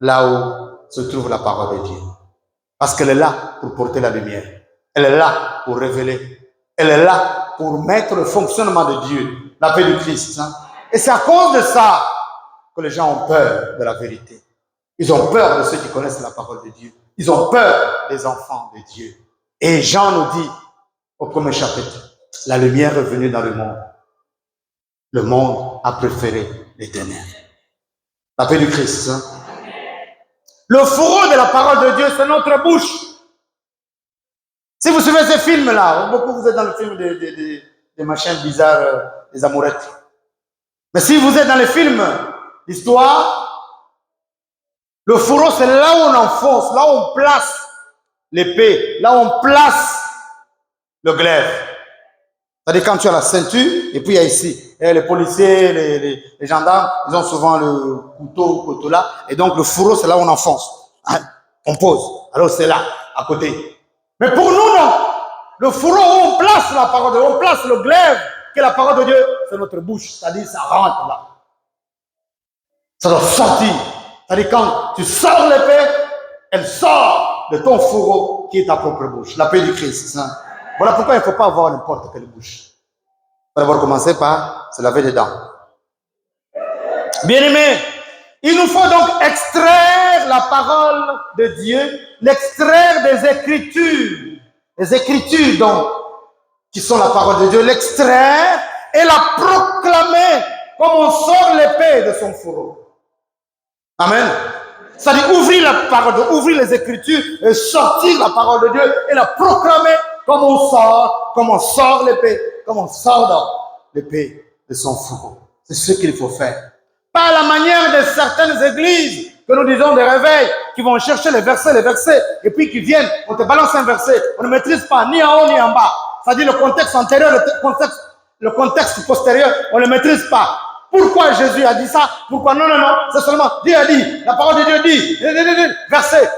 là où se trouve la parole de Dieu. Parce qu'elle est là pour porter la lumière. Elle est là pour révéler. Elle est là pour mettre le fonctionnement de Dieu, la paix du Christ. Hein? Et c'est à cause de ça que les gens ont peur de la vérité. Ils ont peur de ceux qui connaissent la parole de Dieu. Ils ont peur des enfants de Dieu. Et Jean nous dit au premier chapitre, la lumière est venue dans le monde. Le monde a préféré les ténèbres. La paix du Christ. Hein? Le fourreau de la parole de Dieu, c'est notre bouche. Si vous suivez ces films-là, beaucoup vous êtes dans le film des machins bizarres, des amourettes. Mais si vous êtes dans les films d'histoire, le fourreau, c'est là où on enfonce, là où on place l'épée, là où on place le glaive. C'est-à-dire quand tu as la ceinture, et puis il y a ici, et les policiers, les gendarmes, ils ont souvent le couteau là, et donc le fourreau, c'est là où on enfonce. Hein? On pose, alors c'est là, à côté. Mais pour nous, non. Le fourreau où on place la parole de Dieu, on place le glaive, qui est la parole de Dieu, c'est notre bouche, c'est-à-dire ça rentre là. Ça doit sortir. C'est-à-dire quand tu sors l'épée, elle sort de ton fourreau qui est ta propre bouche. La paix du Christ. Hein? Voilà pourquoi il ne faut pas avoir n'importe quelle bouche. Il faut d'abord commencer par se laver les dents. Bien-aimés, il nous faut donc extraire la parole de Dieu, l'extraire des Écritures. Les Écritures donc, qui sont la parole de Dieu, l'extraire et la proclamer comme on sort l'épée de son fourreau. Amen. C'est-à-dire ouvrir la parole, ouvrir les Écritures et sortir la parole de Dieu et la proclamer comme on sort l'épée, comme on sort dans l'épée de son fourreau. C'est ce qu'il faut faire. Pas à la manière de certaines églises que nous disons des réveils, qui vont chercher les versets, et puis qui viennent, on te balance un verset, on ne maîtrise pas ni en haut ni en bas. C'est-à-dire le contexte antérieur, le contexte postérieur, on ne le maîtrise pas. Pourquoi Jésus a dit ça? Pourquoi? Non, c'est seulement Dieu a dit, la parole de Dieu dit, verset,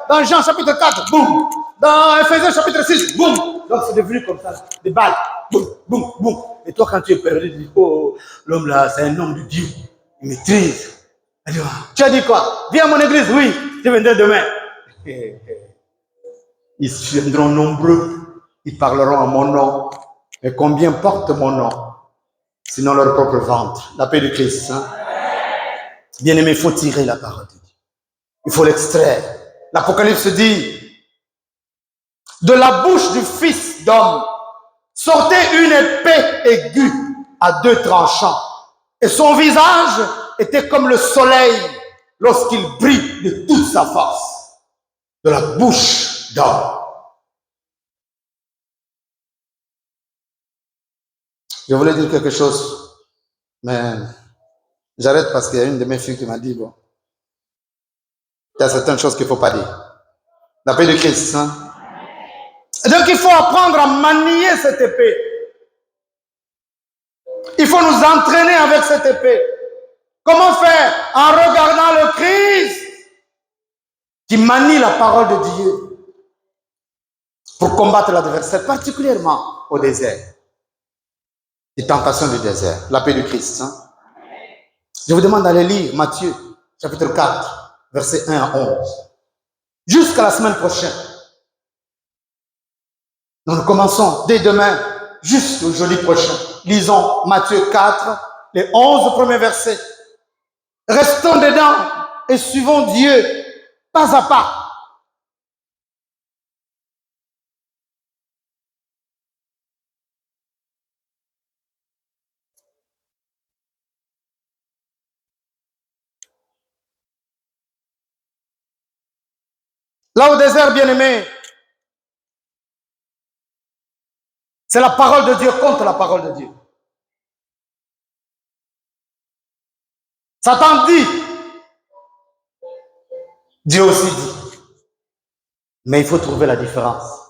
dans Jean chapitre 4, boum, dans Ephésiens chapitre 6, boum. Donc c'est devenu comme ça, des balles, boum, boum, boum. Et toi quand tu es perdu, tu dis, oh, l'homme là, c'est un homme de Dieu, il maîtrise. Tu as dit quoi? Viens à mon église, oui, je viendrai demain. Ils viendront nombreux, ils parleront en mon nom. Et combien porte mon nom? Sinon leur propre ventre. La paix de Christ. Hein? Bien-aimé, il faut tirer la parole de Dieu. Il faut l'extraire. L'Apocalypse dit, de la bouche du Fils d'homme sortait une épée aiguë à 2 tranchants. Et son visage était comme le soleil lorsqu'il brille de toute sa force. De la bouche d'homme. Je voulais dire quelque chose, mais j'arrête parce qu'il y a une de mes filles qui m'a dit, bon, il y a certaines choses qu'il ne faut pas dire. La paix de Christ. Hein? Et donc il faut apprendre à manier cette épée. Il faut nous entraîner avec cette épée. Comment faire? En regardant le Christ qui manie la parole de Dieu pour combattre l'adversaire, particulièrement au désert. Les tentations du désert, la paix du Christ. Hein? Je vous demande d'aller lire Matthieu, chapitre 4, versets 1 à 11. Jusqu'à la semaine prochaine. Nous commençons dès demain, jusqu'au jeudi prochain. Lisons Matthieu 4, les 11 premiers versets. Restons dedans et suivons Dieu, pas à pas. Là au désert, bien-aimé, c'est la parole de Dieu contre la parole de Dieu. Satan dit, Dieu aussi dit. Mais il faut trouver la différence.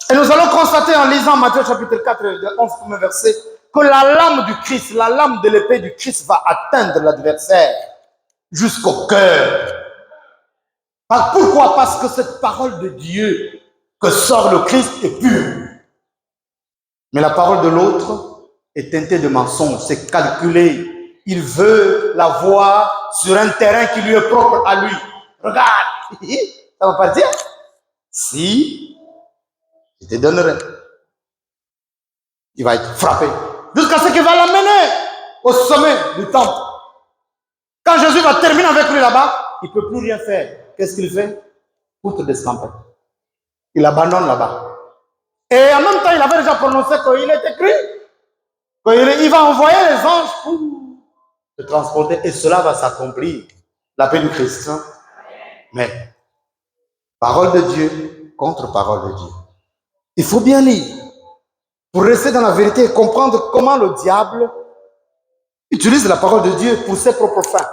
Et nous allons constater en lisant Matthieu chapitre 4, le 11 premier verset, que la lame du Christ, la lame de l'épée du Christ va atteindre l'adversaire jusqu'au cœur. Pourquoi? Parce que cette parole de Dieu que sort le Christ est pure. Mais la parole de l'autre est teintée de mensonges, c'est calculé. Il veut la voir sur un terrain qui lui est propre à lui. Regarde, ça va pas dire? Si, je te donnerai. Il va être frappé. Jusqu'à ce qu'il va l'amener au sommet du temple. Quand Jésus va terminer avec lui là-bas, il ne peut plus rien faire. Qu'est-ce qu'il fait? Outre d'escampette. Il abandonne là-bas. Et en même temps, il avait déjà prononcé qu'il est écrit qu'il va envoyer les anges pour le transporter. Et cela va s'accomplir. La paix du Christ. Mais, parole de Dieu contre parole de Dieu. Il faut bien lire pour rester dans la vérité et comprendre comment le diable utilise la parole de Dieu pour ses propres fins.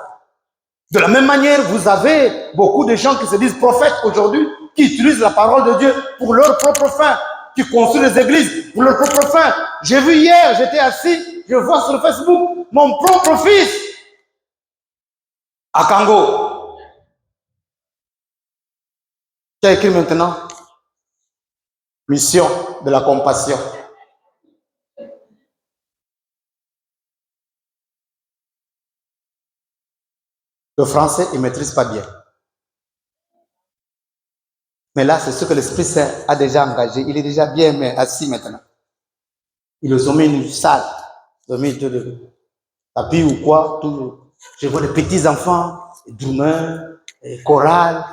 De la même manière, vous avez beaucoup de gens qui se disent prophètes aujourd'hui, qui utilisent la parole de Dieu pour leurs propres fins, qui construisent les églises pour leurs propres fins. J'ai vu hier, j'étais assis, je vois sur Facebook mon propre fils à Kango. Qui a écrit maintenant? Mission de la compassion. Le français, il ne maîtrise pas bien. Mais là, c'est ce que l'Esprit Saint a déjà engagé. Il est déjà bien mais assis maintenant. Ils nous ont mis une salle. Ils ont mis de tapis ou quoi. Tout. Je vois des petits enfants, drummers, chorales.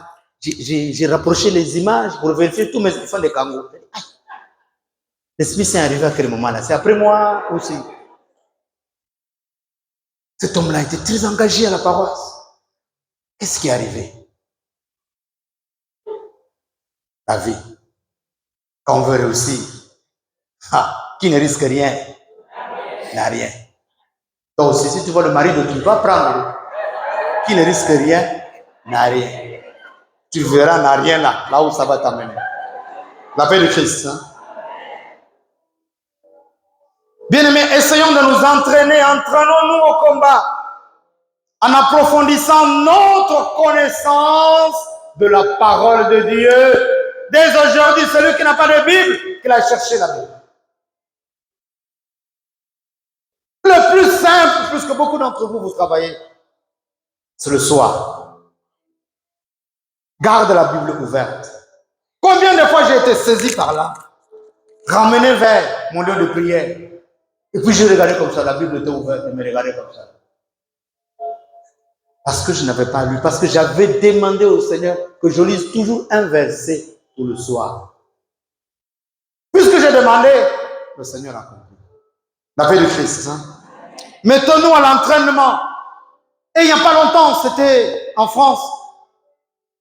J'ai rapproché les images pour vérifier tous mes enfants de Kango. L'Esprit Saint est arrivé à quel moment là? C'est après moi aussi. Cet homme-là était très engagé à la paroisse. Qu'est-ce qui est arrivé? La vie. Quand on veut réussir, qui ne risque rien, n'a rien. Donc aussi, si tu vois le mari de qui va prendre, qui ne risque rien, n'a rien. Tu verras, n'a rien là où ça va t'amener. La paix de Christ. Hein? Bien-aimés, essayons de nous entraîner, entraînons-nous au combat, en approfondissant notre connaissance de la parole de Dieu. Dès aujourd'hui, celui qui n'a pas de Bible, qu'il a cherché la Bible. Le plus simple, puisque beaucoup d'entre vous, vous travaillez, c'est le soir. Garde la Bible ouverte. Combien de fois j'ai été saisi par là, ramené vers mon lieu de prière, et puis j'ai regardé comme ça, la Bible était ouverte, et me regardais comme ça. Parce que je n'avais pas lu, parce que j'avais demandé au Seigneur que je lise toujours un verset pour le soir. Puisque j'ai demandé, le Seigneur a compris. La paix de Christ. Hein? Mettons-nous à l'entraînement. Et il n'y a pas longtemps, c'était en France.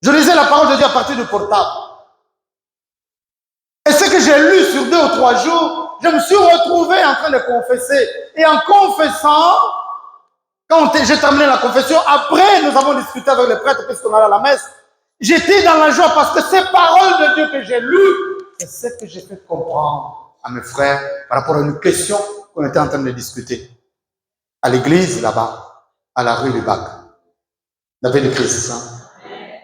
Je lisais la parole de Dieu à partir du portable. Et ce que j'ai lu sur 2 ou 3 jours, je me suis retrouvé en train de confesser. Et en confessant, quand j'ai terminé la confession, après nous avons discuté avec le prêtre puisqu'on allait à la messe, j'étais dans la joie parce que ces paroles de Dieu que j'ai lues, c'est ce que j'ai fait comprendre à mes frères par rapport à une question qu'on était en train de discuter. À l'église, là-bas, à la rue du Bac. La paix de Christ. Hein?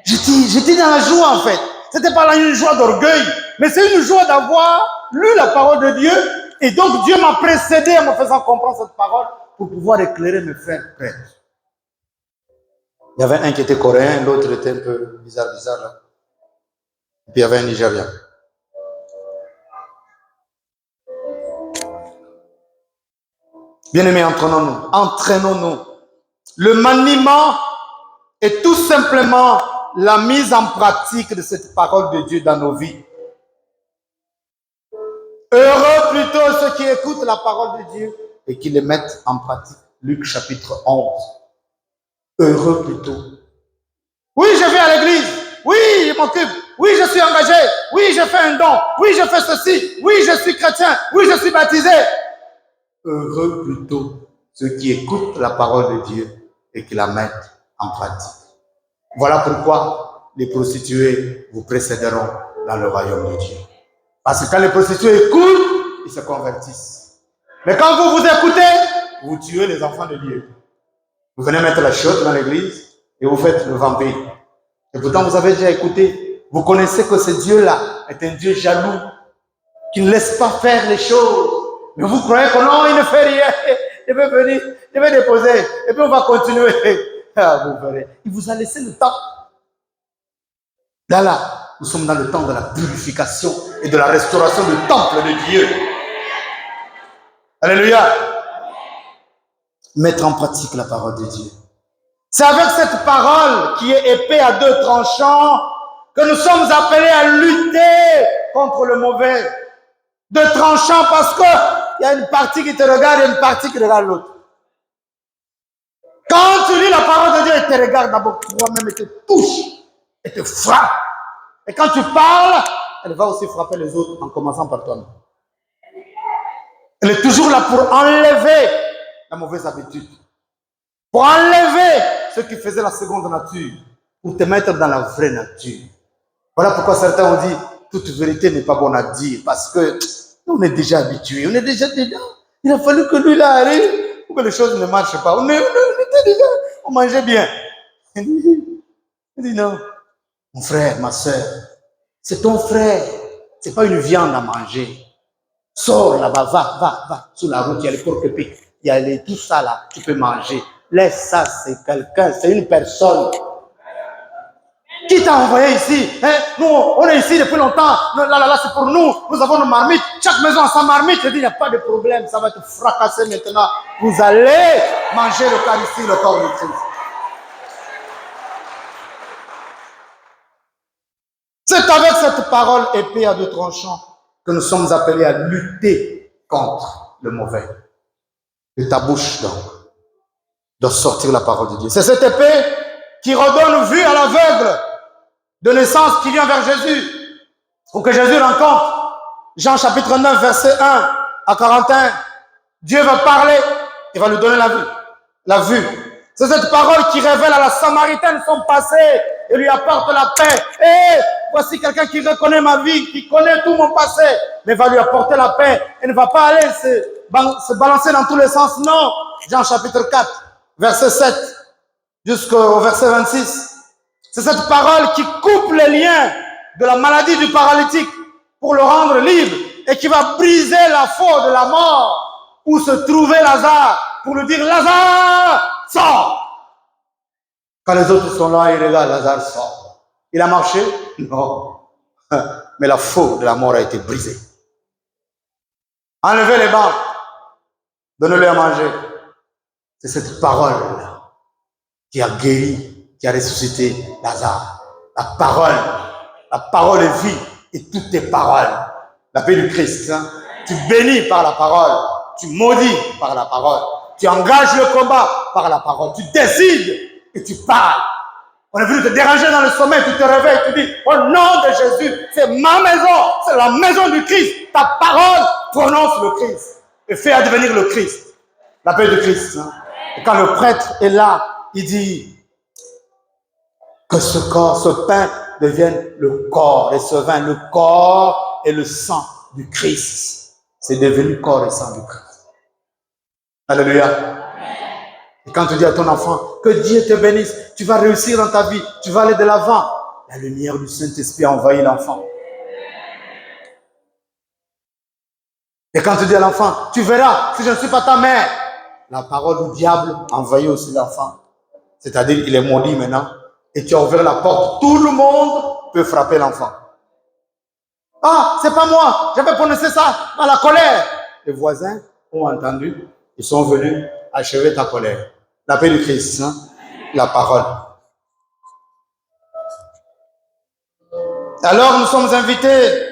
J'étais dans la joie en fait. C'était pas là une joie d'orgueil, mais c'est une joie d'avoir lu la parole de Dieu. Et donc Dieu m'a précédé en me faisant comprendre cette parole pour pouvoir éclairer mes frères prêtres. Il y avait un qui était coréen, l'autre était un peu bizarre là. Et puis il y avait un Nigérian. Bien-aimés, entraînons-nous. Le maniement est tout simplement la mise en pratique de cette parole de Dieu dans nos vies. Heureux plutôt ceux qui écoutent la parole de Dieu et qui les mettent en pratique. Luc chapitre 11. Heureux plutôt. Oui, je vais à l'église. Oui, je m'occupe. Oui, je suis engagé. Oui, je fais un don. Oui, je fais ceci. Oui, je suis chrétien. Oui, je suis baptisé. Heureux plutôt ceux qui écoutent la parole de Dieu et qui la mettent en pratique. Voilà pourquoi les prostituées vous précéderont dans le royaume de Dieu. Parce que quand les prostituées écoutent, ils se convertissent. Mais quand vous vous écoutez, vous tuez les enfants de Dieu. Vous venez mettre la chiotte dans l'église et vous faites le vampire. Et pourtant, vous avez déjà écouté. Vous connaissez que ce Dieu-là est un Dieu jaloux, qui ne laisse pas faire les choses. Mais vous croyez que non, il ne fait rien. Il veut venir, il veut déposer. Et puis on va continuer. Vous verrez. Il vous a laissé le temps. Là, nous sommes dans le temps de la purification et de la restauration du temple de Dieu. Alléluia. Mettre en pratique la parole de Dieu. C'est avec cette parole qui est épée à 2 tranchants que nous sommes appelés à lutter contre le mauvais. 2 tranchants parce qu'il y a une partie qui te regarde et une partie qui regarde l'autre. Quand tu lis la parole de Dieu, elle te regarde d'abord toi-même et te touche et te frappe. Et quand tu parles, elle va aussi frapper les autres en commençant par toi-même. Elle est toujours là pour enlever la mauvaise habitude. Pour enlever ce qui faisait la seconde nature. Pour te mettre dans la vraie nature. Voilà pourquoi certains ont dit, toute vérité n'est pas bonne à dire. Parce que on est déjà habitués. On est déjà dedans. Il a fallu que lui là arrive pour que les choses ne marchent pas. On était déjà, on mangeait bien. Il dit non. Mon frère, ma soeur, c'est ton frère. C'est pas une viande à manger. Sors là-bas, va. Sur la route, il y a les porc-épics. Il y a tout ça là, tu peux manger. Laisse ça, c'est quelqu'un, c'est une personne. Qui t'a envoyé ici? Hein? Nous, on est ici depuis longtemps. Là, c'est pour nous. Nous avons nos marmites. Chaque maison a sa marmite. Je dis, il n'y a pas de problème. Ça va te fracasser maintenant. Vous allez manger l'Eucharistie, le corps de Christ. C'est avec cette parole épée à 2 tranchants que nous sommes appelés à lutter contre le mauvais. De ta bouche donc. doit sortir la parole de Dieu. C'est cette épée qui redonne vue à l'aveugle de naissance qui vient vers Jésus, pour que Jésus rencontre. Jean chapitre 9, verset 1 à 41. Dieu va parler, il va lui donner la vue. La vue. C'est cette parole qui révèle à la Samaritaine son passé et lui apporte la paix. Et voici quelqu'un qui reconnaît ma vie, qui connaît tout mon passé, mais va lui apporter la paix. Elle ne va pas aller se balancer dans tous les sens. Non. Jean chapitre 4, verset 7 jusqu'au verset 26. C'est cette parole qui coupe les liens de la maladie du paralytique pour le rendre libre et qui va briser la faute de la mort où se trouvait Lazare pour lui dire Lazare, sors. Quand les autres sont là, ils regardent, Lazare sort. Il a marché? Non. Mais la faute de la mort a été brisée. Enlevez les bancs, donnez-le à manger. C'est cette parole qui a guéri, qui a ressuscité Lazare. La parole est vie et toutes tes paroles. La paix du Christ. Hein? Tu bénis par la parole, tu maudis par la parole, tu engages le combat par la parole, tu décides et tu parles. On est venu te déranger dans le sommeil, tu te réveilles, tu dis au nom de Jésus, c'est ma maison, c'est la maison du Christ. Ta parole prononce le Christ et fait advenir le Christ. La paix du Christ. Hein? Et quand le prêtre est là, il dit que ce corps, ce pain devienne le corps et ce vin, le corps et le sang du Christ. C'est devenu corps et sang du Christ. Alléluia. Et quand tu dis à ton enfant que Dieu te bénisse, tu vas réussir dans ta vie, tu vas aller de l'avant, la lumière du Saint-Esprit a envahi l'enfant. Et quand tu dis à l'enfant, tu verras si je ne suis pas ta mère, la parole du diable envahit aussi l'enfant. C'est-à-dire, il est maudit maintenant. Et tu as ouvert la porte. Tout le monde peut frapper l'enfant. Ah, c'est pas moi. J'avais prononcé ça dans la colère. Les voisins ont entendu. Ils sont venus achever ta colère. La paix du Christ, hein? La parole. Alors, nous sommes invités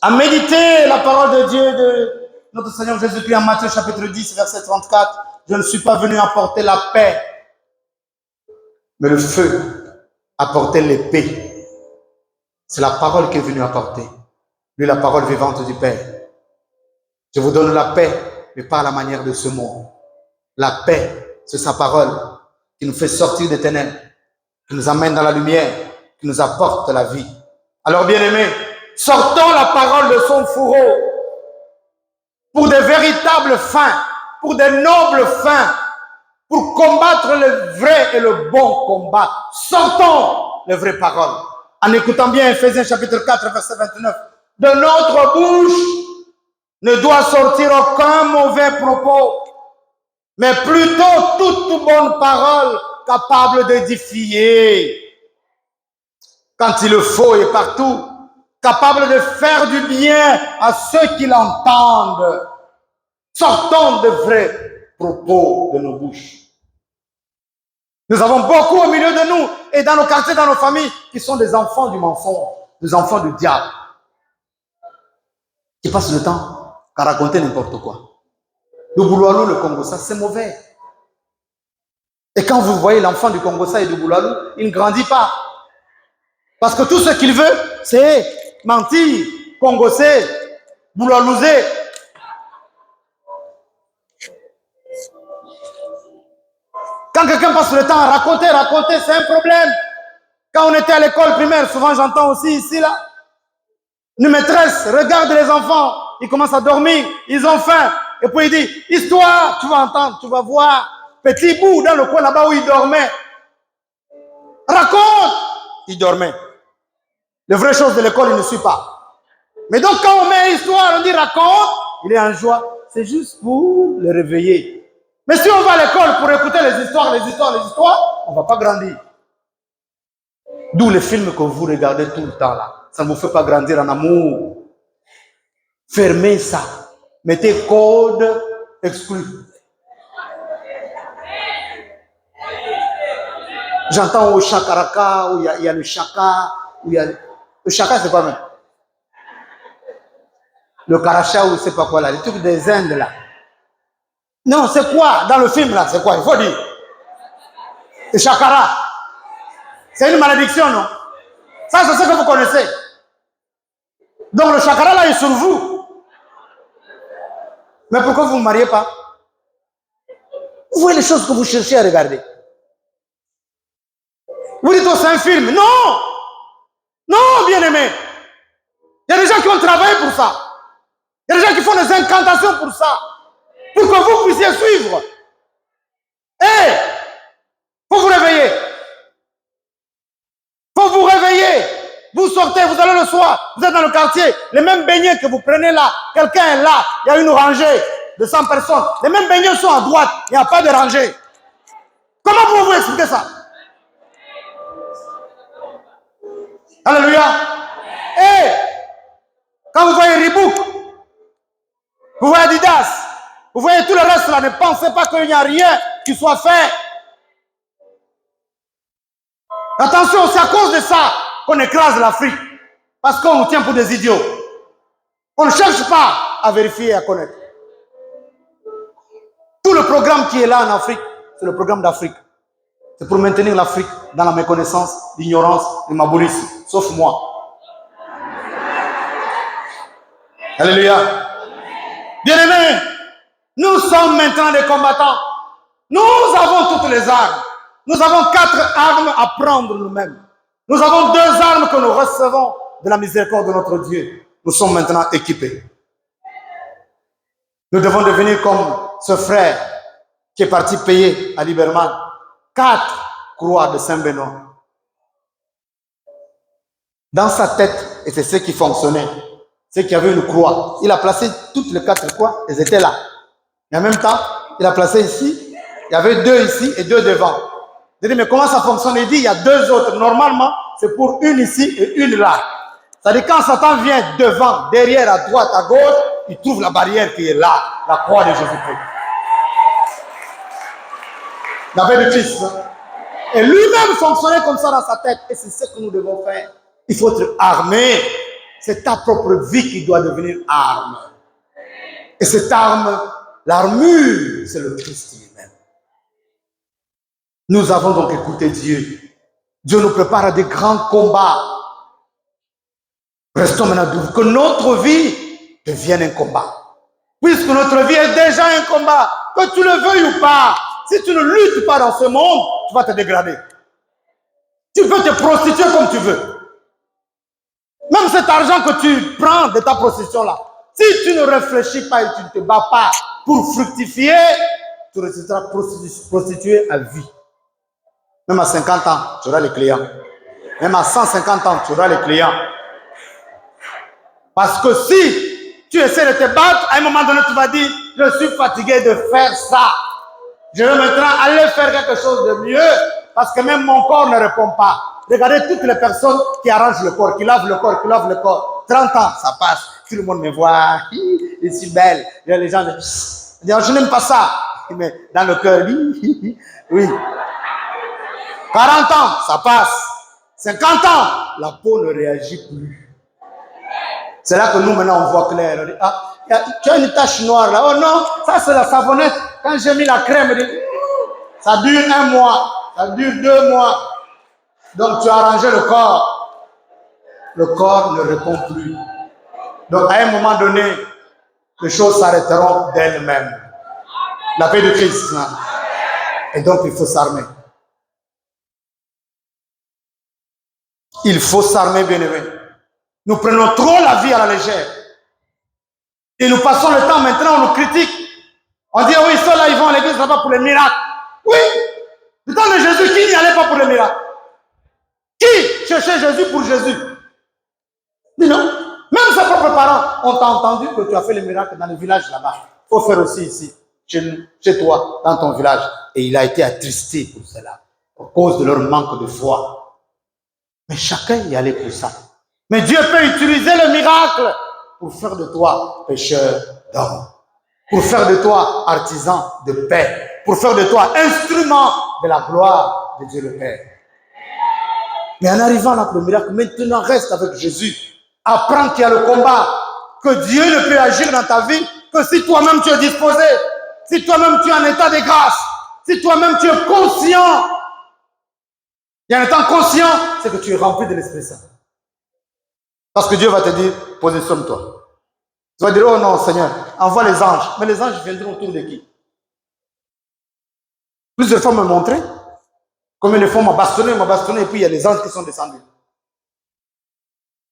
à méditer la parole de Dieu de notre Seigneur Jésus-Christ en Matthieu chapitre 10, verset 34. Je ne suis pas venu apporter la paix, mais le feu, apporter l'épée. C'est la parole qui est venue apporter. Lui, la parole vivante du Père. Je vous donne la paix, mais pas à la manière de ce monde. La paix, c'est sa parole qui nous fait sortir des ténèbres, qui nous amène dans la lumière, qui nous apporte la vie. Alors, bien-aimés, sortons la parole de son fourreau pour des véritables fins, pour des nobles fins, pour combattre le vrai et le bon combat. Sortons les vraies paroles. En écoutant bien Ephésiens chapitre 4, verset 29. De notre bouche ne doit sortir aucun mauvais propos, mais plutôt toute bonne parole capable d'édifier. Quand il le faut et partout, capable de faire du bien à ceux qui l'entendent. Sortons de vrais propos de nos bouches. Nous avons beaucoup au milieu de nous et dans nos quartiers, dans nos familles, qui sont des enfants du mensonge, des enfants du diable, qui passent le temps à raconter n'importe quoi. Le Bouloualou, le Congo-Ça, c'est mauvais. Et quand vous voyez l'enfant du Congo-Ça et du Bouloualou, il ne grandit pas. Parce que tout ce qu'il veut, c'est mentir, Congosser, Bouloualouser. Quand quelqu'un passe le temps à raconter, c'est un problème. Quand on était à l'école primaire, souvent j'entends aussi ici, là, une maîtresse regarde les enfants, ils commencent à dormir, ils ont faim. Et puis il dit, histoire, tu vas entendre, tu vas voir, petit bout dans le coin là-bas où il dormait. Raconte! Il dormait. Les vraies choses de l'école, il ne suit pas. Mais donc quand on met histoire, on dit raconte, il est en joie. C'est juste pour le réveiller. Mais si on va à l'école pour écouter les histoires, on ne va pas grandir. D'où les films que vous regardez tout le temps là. Ça ne vous fait pas grandir en amour. Fermez ça. Mettez code exclu. J'entends au chakaraka, où il y a le chaka, où il y a... Le chaka, c'est pas même. Le karacha, ou c'est pas quoi là, les trucs des Indes là. Non, c'est quoi dans le film là? C'est quoi? Il faut dire. C'est chakara. C'est une malédiction, non? Ça, c'est ce que vous connaissez. Donc le chakara là est sur vous. Mais pourquoi vous ne vous mariez pas? Vous voyez les choses que vous cherchez à regarder. Vous dites, oh, c'est un film. Non! Non, bien-aimé. Il y a des gens qui ont travaillé pour ça. Il y a des gens qui font des incantations pour ça. Pour que vous puissiez suivre. Hé! Faut vous réveiller. Faut vous réveiller. Vous sortez, vous allez le soir, vous êtes dans le quartier, les mêmes beignets que vous prenez là, quelqu'un est là, il y a une rangée de 100 personnes, les mêmes beignets sont à droite, il n'y a pas de rangée. Comment pouvez-vous expliquer ça? Alléluia. Et quand vous voyez Reebok, vous voyez Adidas, vous voyez tout le reste là, ne pensez pas qu'il n'y a rien qui soit fait. Attention, c'est à cause de ça qu'on écrase l'Afrique. Parce qu'on nous tient pour des idiots. On ne cherche pas à vérifier et à connaître. Tout le programme qui est là en Afrique, c'est le programme d'Afrique. C'est pour maintenir l'Afrique dans la méconnaissance, l'ignorance, le maboulisme. Sauf moi. Alléluia. Bien-aimés, nous sommes maintenant des combattants. Nous avons toutes les armes. Nous avons 4 armes à prendre nous-mêmes. Nous avons 2 armes que nous recevons de la miséricorde de notre Dieu. Nous sommes maintenant équipés. Nous devons devenir comme ce frère qui est parti payer à Liberman 4 croix de Saint-Benoît. Dans sa tête, et c'est ce qui fonctionnait, c'est qu'il y avait une croix. Il a placé toutes les 4 croix, elles étaient là. Et en même temps, il a placé ici, il y avait 2 ici et 2 devant. Je dis, mais comment ça fonctionne? Il dit, il y a 2 autres. Normalement, c'est pour une ici et une là. C'est-à-dire, quand Satan vient devant, derrière, à droite, à gauche, il trouve la barrière qui est là, la croix de Jésus-Christ. La paix de Christ. Et lui-même fonctionnait comme ça dans sa tête. Et c'est ce que nous devons faire. Il faut être armé. C'est ta propre vie qui doit devenir arme. Et cette arme, l'armure, c'est le Christ lui-même. Nous avons donc écouté Dieu. Dieu nous prépare à des grands combats. Restons maintenant debout. Que notre vie devienne un combat. Puisque notre vie est déjà un combat, que tu le veuilles ou pas, si tu ne luttes pas dans ce monde, tu vas te dégrader. Tu peux te prostituer comme tu veux. Même cet argent que tu prends de ta prostitution-là, si tu ne réfléchis pas et tu ne te bats pas pour fructifier, tu resteras prostitué à vie. Même à 50 ans, tu auras les clients. Même à 150 ans, tu auras les clients. Parce que si tu essaies de te battre, à un moment donné, tu vas dire, je suis fatigué de faire ça. Je vais maintenant aller faire quelque chose de mieux, parce que même mon corps ne répond pas. Regardez toutes les personnes qui arrangent le corps, qui lavent le corps, qui lavent le corps. 30 ans, ça passe. Tout le monde me voit. Je suis belle. Les gens disent, je n'aime pas ça. Mais dans le cœur, oui. 40 ans, ça passe. 50 ans, la peau ne réagit plus. C'est là que nous, maintenant, on voit clair. On dit, ah, tu as une tache noire là. Oh non, ça c'est la savonnette. Quand j'ai mis la crème, ça dure 1 mois, ça dure 2 mois. Donc tu as arrangé le corps. Le corps ne répond plus. Donc à un moment donné, les choses s'arrêteront d'elles-mêmes. La paix de Christ. Hein? Et donc il faut s'armer. Il faut s'armer, bien-aimé. Nous prenons trop la vie à la légère. Et nous passons le temps maintenant, on nous critique. On dit, oui, ceux-là, ils vont à l'église là-bas pour les miracles. Oui, du temps de Jésus, qui n'y allait pas pour les miracles? Qui cherchait Jésus pour Jésus? Dis non. Même ses propres parents ont entendu que tu as fait les miracles dans le village là-bas. Il faut faire aussi ici, chez toi, dans ton village. Et il a été attristé pour cela, à cause de leur manque de foi. Mais chacun y allait pour ça. Mais Dieu peut utiliser le miracle pour faire de toi pécheur d'homme, pour faire de toi artisan de paix, pour faire de toi instrument de la gloire de Dieu le Père. Mais en arrivant là pour le miracle, maintenant reste avec Jésus. Apprends qu'il y a le combat, que Dieu ne peut agir dans ta vie que si toi-même tu es disposé. si toi-même tu es en état de grâce, si toi-même tu es conscient, et en étant conscient, c'est que tu es rempli de l'Esprit Saint. Parce que Dieu va te dire, positionne-toi. Tu vas dire, oh non, Seigneur, envoie les anges. Mais les anges viendront autour de qui? Plusieurs fois me montrer. Combien de fois m'a bastonné, et puis il y a les anges qui sont descendus.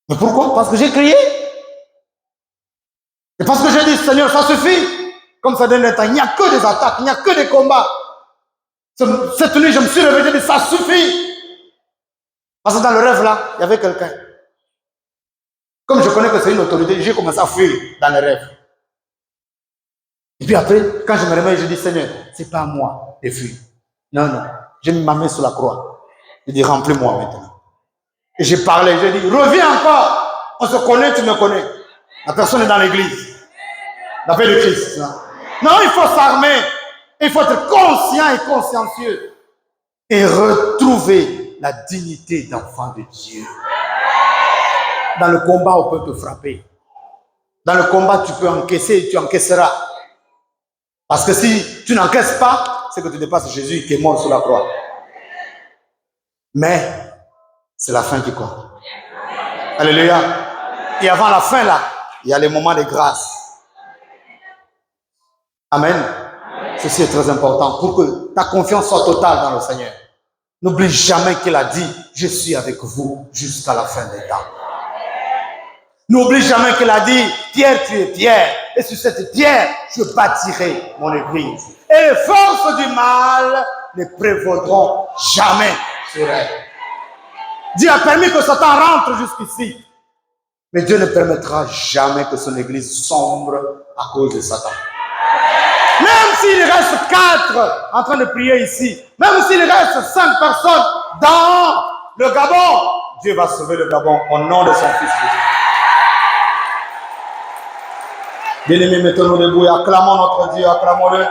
Mais pourquoi? Parce que j'ai crié. Et parce que j'ai dit, Seigneur, ça suffit. Comme ça donne le temps, il n'y a que des attaques, il n'y a que des combats. Cette nuit, je me suis réveillé et j'ai dit, ça suffit. Parce que dans le rêve là, il y avait quelqu'un. Comme je connais que c'est une autorité, j'ai commencé à fuir dans le rêve. Et puis après, quand je me réveille, je dis, Seigneur, c'est pas à moi de fuir. Non, non. J'ai mis ma main sur la croix. Je dis, remplis-moi maintenant. Et j'ai parlé, j'ai dit, reviens encore. On se connaît, tu me connais. La personne est dans l'église. La paix de Christ. Non, il faut s'armer. Il faut être conscient et consciencieux. Et retrouver la dignité d'enfant de Dieu. Dans le combat, on peut te frapper. Dans le combat, tu peux encaisser, tu encaisseras. Parce que si tu n'encaisses pas, c'est que tu dépasses Jésus qui est mort sur la croix. Mais c'est la fin qui compte. Alléluia. Et avant la fin, là, il y a les moments de grâce. Amen. Ceci est très important pour que ta confiance soit totale dans le Seigneur. N'oublie jamais qu'il a dit, je suis avec vous jusqu'à la fin des temps. N'oublie jamais qu'il a dit, Pierre, tu es pierre, et sur cette pierre, je bâtirai mon église. Et les forces du mal ne prévaudront jamais sur elle. Dieu a permis que Satan rentre jusqu'ici. Mais Dieu ne permettra jamais que son église sombre à cause de Satan. Même s'il reste 4 en train de prier ici, même s'il reste 5 personnes dans le Gabon, Dieu va sauver le Gabon au nom de son Fils Jésus. Bien-aimés, mettons-nous debout et acclamons notre Dieu, acclamons-le.